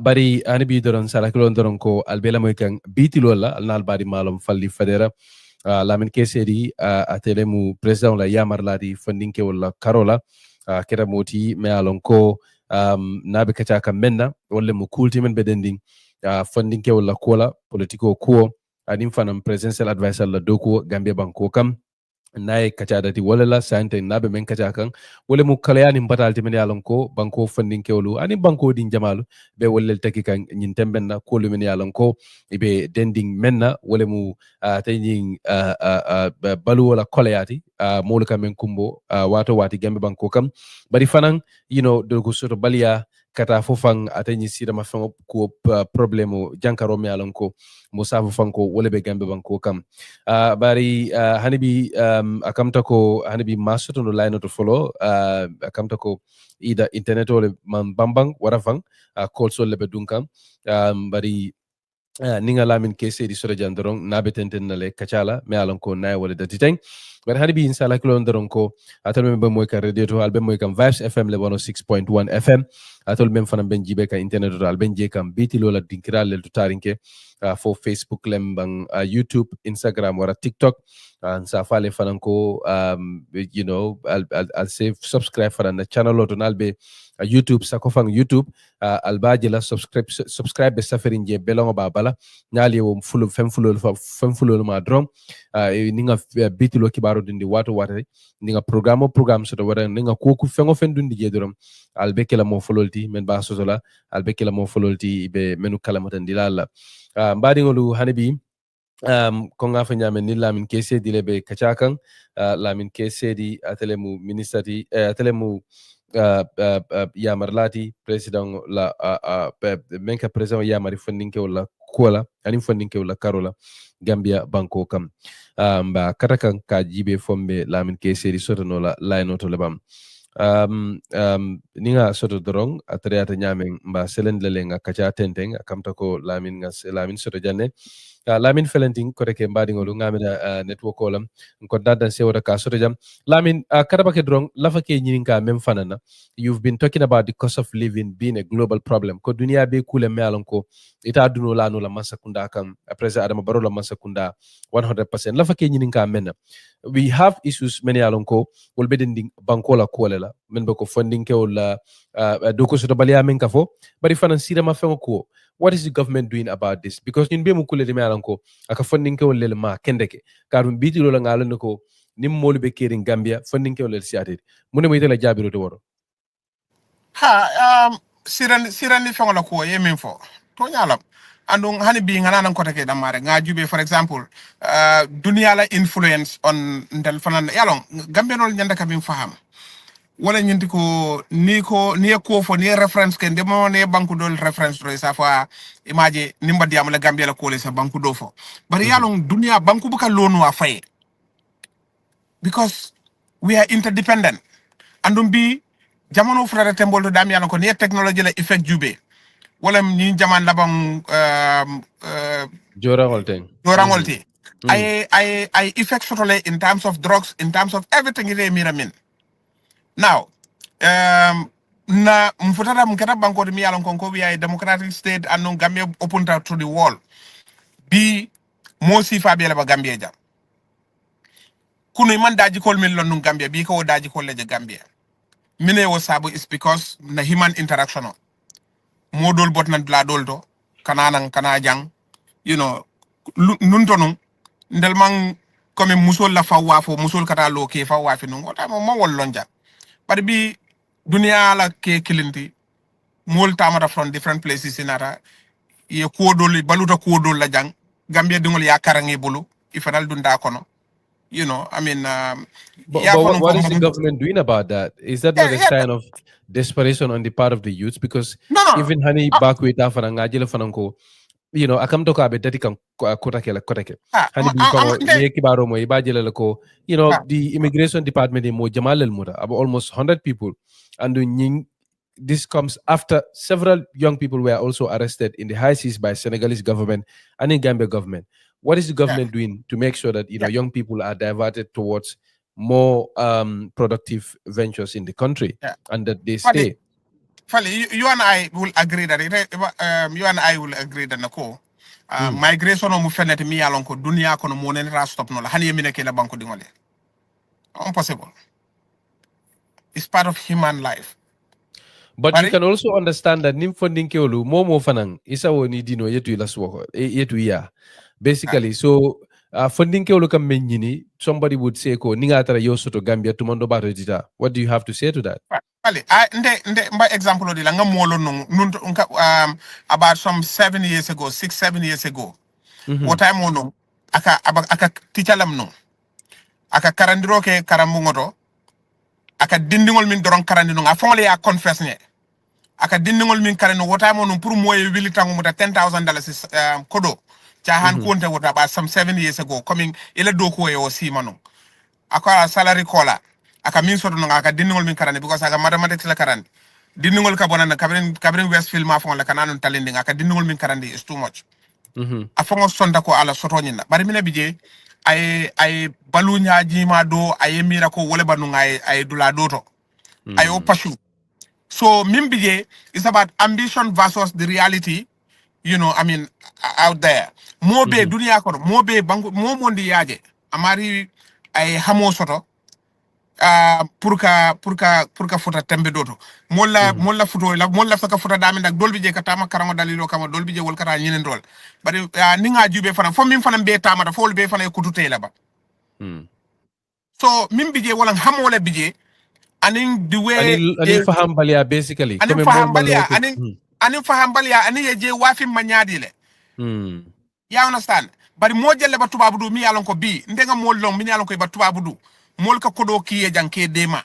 S1: bari ani bi doron sala kilon doron ko albela moy kan biti lola alnal bari malum falli fadera lamin ke sedi atele mu president la yamar ladi fandinke wala karola kera moti me alon ko nabe kacha kam menna wala mu kulti men bedending fandinke wala kola politiko ko anim fanam presidential advisor la doko Gambia banko kam naye kacadati wala la sante nabe men kaca kan wala mu kalayani mbatal timene yalon ko banko funding kewlu ani banko din jamalu be wallel taki kan nyin tembenna ko lu men yalon ko ibe dending menna wala mu tayin balu wala kolayati molu kam men kumbo wato wati Gambia banko kam bari fanan dogo soto baliya kata fofang atanyi sida mafanga ko problemo jankaro me alon ko musafu fanko wala be Gambia banko kam bari hanibi akamta ko hanibi masoto no line to follow akamta ko ida internet wala man bambang warafang call so lebe dunkam bari ninga lamin kese di sura jandorong nabe tenten nale kachala me alon ko nay wala dati teng bar hanibi insala ko ndorong ko atal me moy ka radio to albe moy kam Vibes FM le 106.1 FM atol mem fana ben jibe ka internet dal ben je kam biti lola dinkiral le tarinke fo Facebook lem bang YouTube, Instagram wara TikTok and sa fale fanan ko you know I'll say subscribe for the channel or donalbe YouTube sakofang YouTube albaji la subscribe be safarin je belongo babala nyali wo fulo ma drum ninga bitilo kibaro dindi watu ninga program so wara ninga koku fengo fendundi je drum albekela mo fololti men ba sozola albekela mo fololti be menu kalamata dilala mbadi ngolu hanibi ko nga fa nyame ni lamin kese di lebe kachakan lamin kese di atelemu ministeri atelemu yamarlati president la menka president yamari fondinke wala kola ani fondinke wala karola Gambia banko kam ba katakan ka jibe fombe lamin kese di soto no la line to lebam ninga soto dorong atreata nyame mba selendele nga kacha tenteng akamta ko lamin soto janne lamin felenting ko reke mbadi ngolu ngamina network kolam ko daddan sewota ka soto jam lamin kadaba ke drong lafa ke nyininka mem fanana you've been talking about the cost of living being a global problem ko dunia be kule melon ko ita duno la no la masakunda kam president adama baro la masakunda 100% lafa ke nyininka menna we have issues many alon ko wol bedending bankola kolela men be ko funding ke wala doko soto baliya men ka fo bari fanan sira ma fengo ko what is the government doing about this? Because ñun be mu kulé de melanko aka funding ke wolle ma kendeke karum biti lo la ngalo nako nim molu be keri Gambia funding ke wolle siati mune mo itela jabiro de woro
S2: sirani fengola ko yemin fo to nyalam andung hani bi ngana nan ko take damare nga jube for example dunia la influence on ndel fanan yalon Gambia nol nyanda kabim faham wala ñinti ko ni ko fo ni reference ke ndemo ne banku dol reference do sa fa image nimba diam la Gambia la ko le sa banku do fo bari yalon dunia banku buka lonu wa fay because we are interdependent andum bi jamono frère tembol do dam yalon ko ni technology la effect jube wala ni jaman labang
S1: jorangolten
S2: I effect totally in terms of drugs, in terms of everything ire miramin. Now, na mfutara mketa banko mi alon konko we are a democratic state and no Gambia open to the wall. Bi mosi fabia ba Gambia jam. Kunu iman daji kol min lon Gambia bi ko daji kol le Gambia. Mine wo sabu is because na human interaction. Modol bot nan la dolto kananang kanajang you know nuntonung ndel mang comme musol la fa wafo musol kata lo ke fa wafi no ngota mo wol lonja but bi dunia la ke kilinti mol tamata from different places inata ye kodol baluta kodol la jang Gambia dingol ya karangi bulu ifanal dunda kono you know I mean
S1: but what is the government doing about that? Is that not a sign of desperation on the part of the youths? Because even honey back with afaranga jele fananko you know akam to ka be dati kan kotake hani bi ko ne kibaro mo ibajele ko you know the immigration department mo jamal el muda about almost 100 people and this comes after several young people were also arrested in the high seas by Senegalese government and in Gambia government. What is the government doing to make sure that you know young people are diverted towards more productive ventures in the country and that they stay?
S2: Fali, you and I will agree that you and I will agree that nako migration o mu fenete mi yalon ko dunia ko no monen ra stop no la hani yemine ke la banko dingole impossible. It's part of human life.
S1: But you can also understand that nim funding ke olu momo fanang isa woni dino yetu ila swoko yetu ya basically so funding ke olu kam menyini somebody would say ko ninga tara yo soto Gambia tumando bato dita. What do you have to say to that?
S2: Vale, nde mba example di la nga molo about some 7 years ago, 6-7 years ago. What time ono aka tichalam no. Aka karandiro ke karambungoto. Aka dindingol min dorong karandino nga fongole ya confess nye. Aka dindingol min karandino what time ono puru moye wili tango muta $10,000 kodo. Chahan kunte what about some 7 years ago coming ile doko e o si mano. Aka salary kola. Aka min soto no aka dindingol min karande because aka mathematics la karande dindingol ka bonana kabrin Westfield ma fon la kananon talending aka dindingol min karande is too much afongo sonda ko ala soto nyina bari mina bije ay balunya jima do ay mira ko wole banu ay dula doto ay o pashu So Mimbije is about ambition versus the reality, out there. Mobe dunia kono, mobe bangu, mo mondi yaje. Amari ay hamo soto. Purka futa tembe doto. Molla futo la molla saka futa dami ndak dolbi je katama karango dalilo kama dolbi je wol kata nyinen dol. Bari ninga jube fana fo min fana be tamata fo be fana kutute la ba. So Mimbije wala hamole bije. Aning the way
S1: aning faham balia basically
S2: aning faham balia aning faham balia aning je wafi manyadi le ya understand bari mo jelle ba tubabu du mi yalon ko bi ndenga mol long mi yalon ko ba tubabu du mol ka kodo kiye janke dema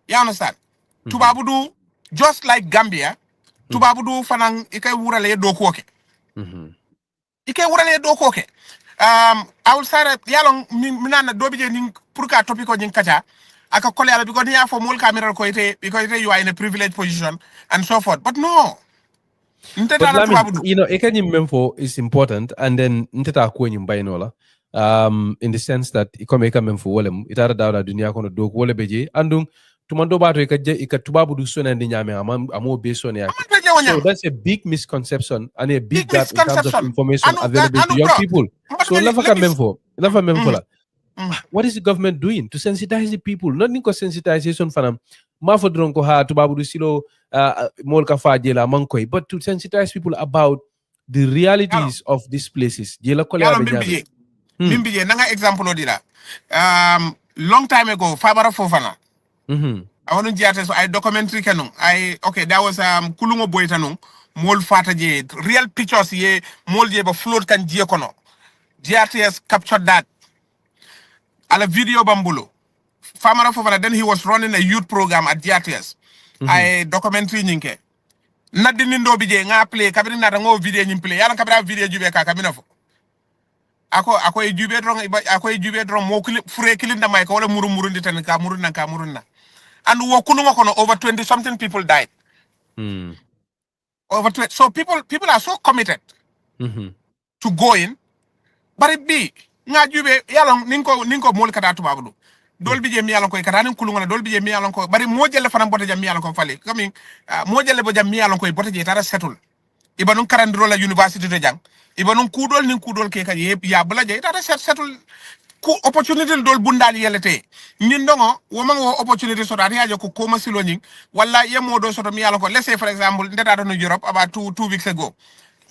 S2: ya understand tubabu du just like Gambia tubabu du fanan ikay wurale do koke ikay wurale do koke I will say yalon minana dobi je ning pour ka topiko nyin kacha aka kole ala because ya for mol camera ko ite because you are in a privileged position and so forth but no
S1: but Lamin, ekanyim memfo is important and then nteta ko nyim baynola in the sense that ikome ka memfo wolem itara dawda dunia kono do wole beje andung tumando bato ika tubabu du sona ndi nyame amo be sona yake so that's a big misconception and a big gap in terms of information available to young people so lafa memfo la what is the government doing to sensitize the people not ninko sensitization fanam mafo dron ko ha tubabu du silo mol ka fa jela mankoy but to sensitize people about the realities of these places jela ko la be
S2: Mimbije nanga example odila long time ago Fabara Fofana I want to so I documentary canon. There was Kulungo Boytanung, Mol Fata je, real pictures ye, Mol je float can Giacono. GRTS captured that. Ala video bambulo. Famara Fofana, then he was running a youth program at GRTS. I documentary nyinke. Nadinindo bije nga play, kabini natango video nyimple. Yalan kabra video jube kaminafo. Ako e jube drong mo fure kilinda mai ko wala muru nditan ka murunna. And over 20 something people died. So people are so committed to go in. But it be nga jube yalong ninko mol kata tubabu. Dolbi je mi yalong ko kata nin kulunga dolbi je mi yalong ko bari mojelle fanam bote jam mi yalong ko fali. Kami mojelle bo jam mi yalong ko bote je tara settle. Ibanun karandro la university to jang. Ibanun kudol ke ka ya bala je tara settle ku opportunity dol bundali yelete ndongo womango opportunity so dati ajo ko koma silo nying wala yemo do so to mi yalo ko let's say for example ndeta do no Europe about two weeks ago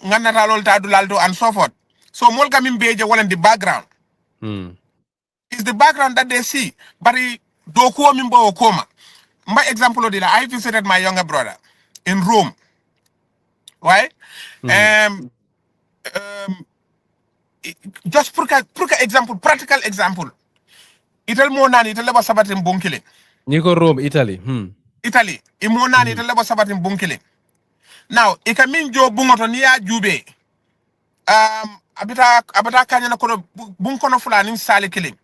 S2: ngannata lol ta dulaldo and so forth so mol gamim beje wala the background is the background that they see bari do ko mi mbo koma my example odila I visited my younger brother in Rome right just pour example practical example ital mo nani ital leba sabatin bonkile
S1: niko Rome Italy
S2: imo nani ital leba sabatin bonkile now ikamin jo bungoto ni ya jube abita kanya na kono bunkono fulani sale killing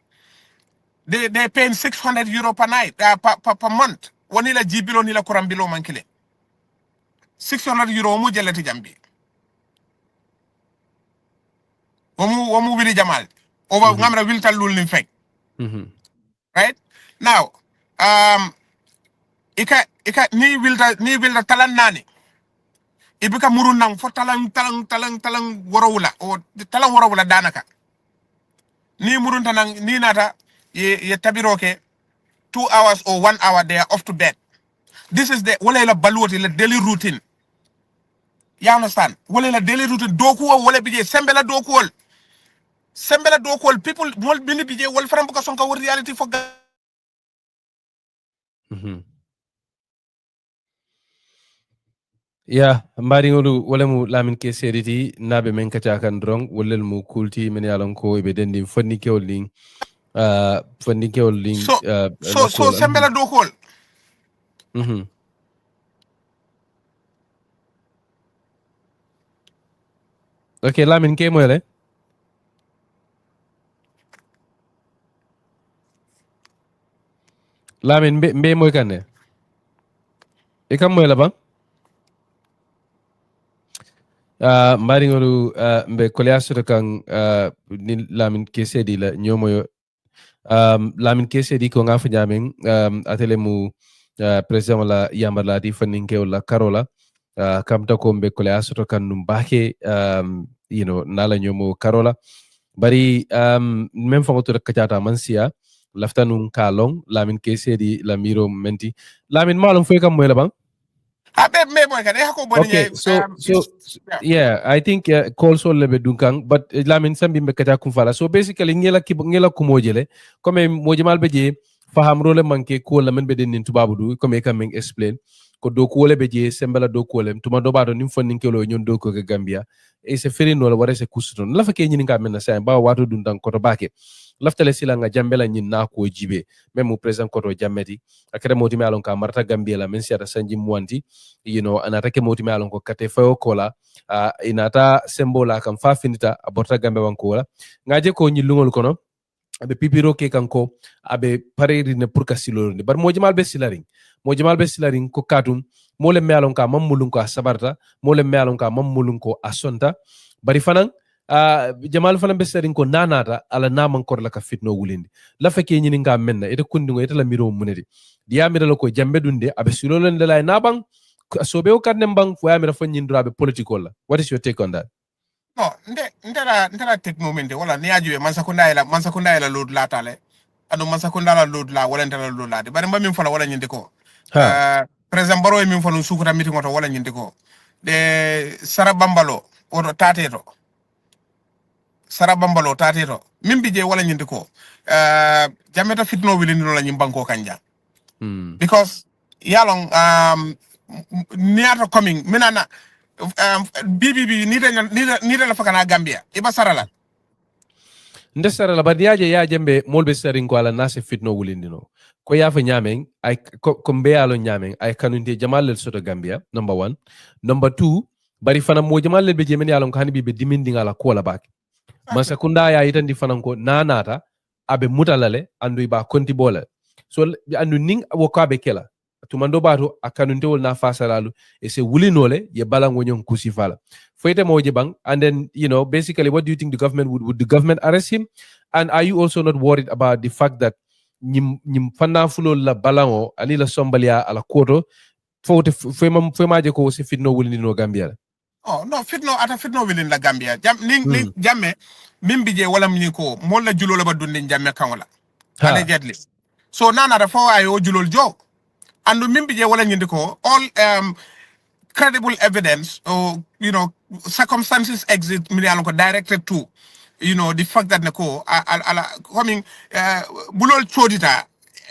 S2: they paying €600 per night per month woni la jibilo ni la kurambilo mankile €600 mu jelati jambi wamu wili jamal over ngamra wiltal lul ni fek right now ika ni wilda talan nani ibika murun nang fo talang warawula danaka ni murun tanang ni nata ye tabiroke 2 hours or 1 hour they are off to bed this is the wala la baluoti la daily routine you understand wala la daily routine doku wala bije sembela dokol people mol bini bije wal faram ko sonka wor reality fo
S1: yeah mbari ngolu wala mu lamin ke seriti nabe men kacha kan drong wala mu kulti men yalon ko be dendi fonni kewol ling
S2: so sembela dokol
S1: okay lamin ke moyle lamin be moy kanne e kam moy la bang mbari ngolu mbe kolya soto kan ni lamin ke sedi la nyomo lamin kese di ko ngafa nyamen atele mu president wala yambarla di faninke wala karola kam ta ko be kole asoto kan num bake nala nyomo karola bari même fangoto rek kacata mansia laftanun kalong lamin kese di lamiro menti lamin malum fe kam moy la bang okay yeah I think call so lebe dunkang but lamin sambi be kata kum fala so basically ngela kumojele comme mojemal be je faham role manke ko la men be den tubabu du comme kam explain ko do ko be je sembala do ko lem tuma do bado nim fonni kelo nyon do ko Gambia e se feri no la wara se kusuton la fa ke nyini nga men na sa ba wato dun dan ko to bake laftale sila nga jambela nyin na ko jibe même president ko to jammeti akere moti me alon ka marta Gambia la men siata sanji muanti anata ke moti me alon ko kate fayo kola inata sembola kam fa finita aborta Gambia wankola ngaje ko nyilungol kono abe pipiro ke kanko abe pareri ne pour kasilo ne bar mojimal be silaring ko katum mole me alon ka mamulun ko sabarta mole me alon ka mamulun ko asonta bari fanan jamal fanan be silaring ko nanata ala naman kor la ka fitno wulindi la feke nyini nga menna ete kundingo ete la miro munedi diya mira ko jambe dunde abe silolon de lay nabang so be o kadne bang fo ya mira fanyin dura be political la what is your take on that
S2: no ndera tek moment wala ni ajuwe man sakunda ila load la tale adu man sakunda la load la wala ndera load la de bari mbam fala wala nyinde ko president baro min fala sukuta meeting oto wala nyinde ko de sarabambalo oto tateto min bije wala nyinde ko jameta fitno wili no la nyimbanko kanja because yalong near coming minana BBB nida la fakana Gambia iba sarala
S1: nde sarala badiaje ya jembe molbe sarin ko ala nase fitno wulindino ko yafa nyamen ay ko mbeyalo nyamen ay kanunte jamal soto Gambia number 1 number 2 bari fana mo jamal be jemen yalon ko hanbi be dimindi ngala ko la bak man sakunda ya yitandi fanan ko nanata abe mutalale andu iba konti bola so andu ning wokabe kela tumando bato akanunte wol na fasalalu e se wulinole ye balango nyon kusifala foyte moje bang and then basically what do you think the government would the government arrest him and are you also not worried about the fact that nyim fanna fulo la balango ani la sombalia ala koto fote femaje ko se fitno wulini no Gambia
S2: oh no fitno wilin la Gambia jamme mimbije wala mni ko mo la julo la ba dunde jamme kanwala allegedly so nana da fo ayo julol jo and mimbije wala nyindi ko all credible evidence or circumstances exist ko directed to the fact that nako coming bulol chodita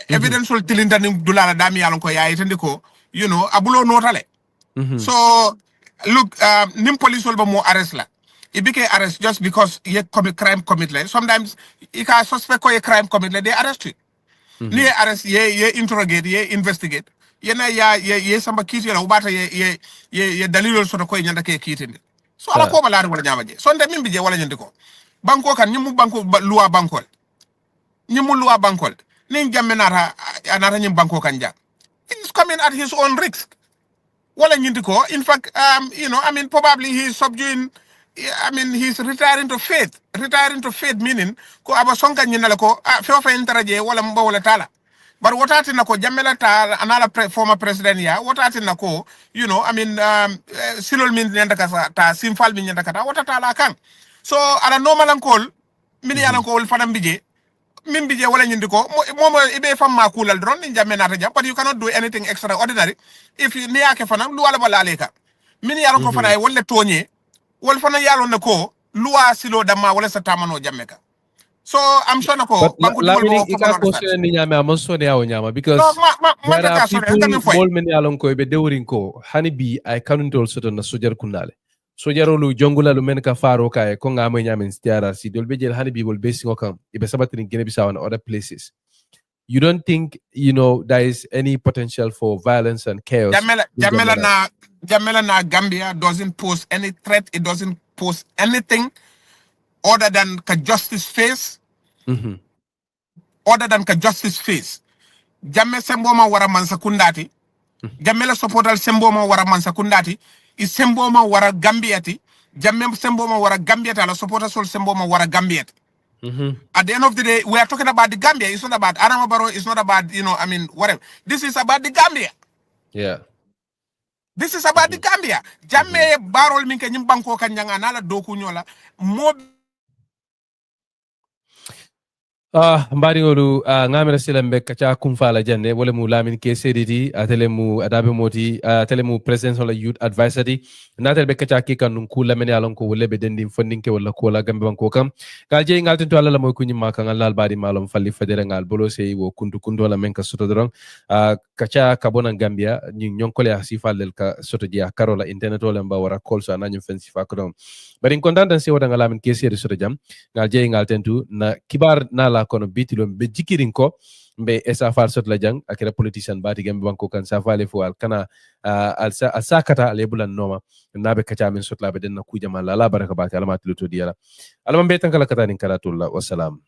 S2: evidence ol tilinda ni dulala dami yalon ko yayi tandiko abulo notale so look nim police will be more arrest la it became arrest just because ye crime committed sometimes you can suspect ko ye crime committed they arrest you ni arrest ye interrogate ye investigate yena ye samba kiti la ubata ye dalilol soto ko nyanda ke kitinde so ala ko balari wala nyamaje so nde mimbi je wala nyande ko banko kan nyimu banko loi bankol ni jamme nata nyim banko kan ja he's coming at his own risk wala nyindi ko in fact probably he's subduing he's retiring to faith meaning ko aba sonka nyinala ko feofa interaje wala mba wala tala but wotati nako jamela ta anala former president ya wotati nako silol min nyanda kasa ta simfal min nyanda kata wotata la kan so ala normal ankol min yana ko wol fanam bije min bije wala nyindi ko momo ibe famma kulal dron ni jamena ta jam but you cannot do anything extraordinary if ni yake fanam lu wala balale ka min yana ko fana wolle toñe wol fana yalo nako luwa silo damma wala sa tamano jammeka so I'm sure nako banku
S1: dum ika ko se ni nyama am so ne awo nyama because mol men yalon ko be dewrin ko hani bi ay kanuntol soto na sojar kunale sojarolu jongula lu men ka faro kay ko ngama nyamen stiara si dol be jel hani bi bol be singo kam ibe sabatini gene bisaw and other places you don't think there is any potential for violence and chaos
S2: Jamela na Gambia doesn't pose any threat. It doesn't pose anything other than justice face. Other than justice face. Jamme semboma wara mansakundati. Jamela supportal semboma wara mansakundati. Is semboma wara Gambiati. Jamme semboma wara Gambiati. Ala supporter sol semboma wara Gambiati. At the end of the day, we are talking about the Gambia. It's not about Adama Barrow. It's not about, whatever. This is about the Gambia.
S1: Yeah.
S2: This is about the Gambia. Jammeh Barrow minke nyimbanko kanyanga nala doku nyola. Mo
S1: mbaɗigolu ngamira silambe kaca kumfala jande wala mu lamin ke sediti atele mu adabe moti atele mu president la youth advisory natel be kaca ke kan ku lamene alon ko wolle be dendi fondinke wala ko la gambe banko kam gal je ngal tinto alla moy kunyi maka ngal lal badi malom falli federe ngal bolo sey wo kuntu la men ka soto doron kaca kabona gambia ñi ñonkole si fallel ka soto je karola internet wala mba wara call so ananyum fen si fakron bari kontan dan se wada ngalamin ke sedi soto jam ngal je ngal tentu na kibar na la kono bitilom be jikirin ko mbe esa far sot la jang akira politician bati gambe banko kan sa fale fo al kana al sakata lebulan noma nabe kacha min sot la be den na kujama la baraka bati alama tiluto diala alama be tan kala kata nin kala tulla wassalam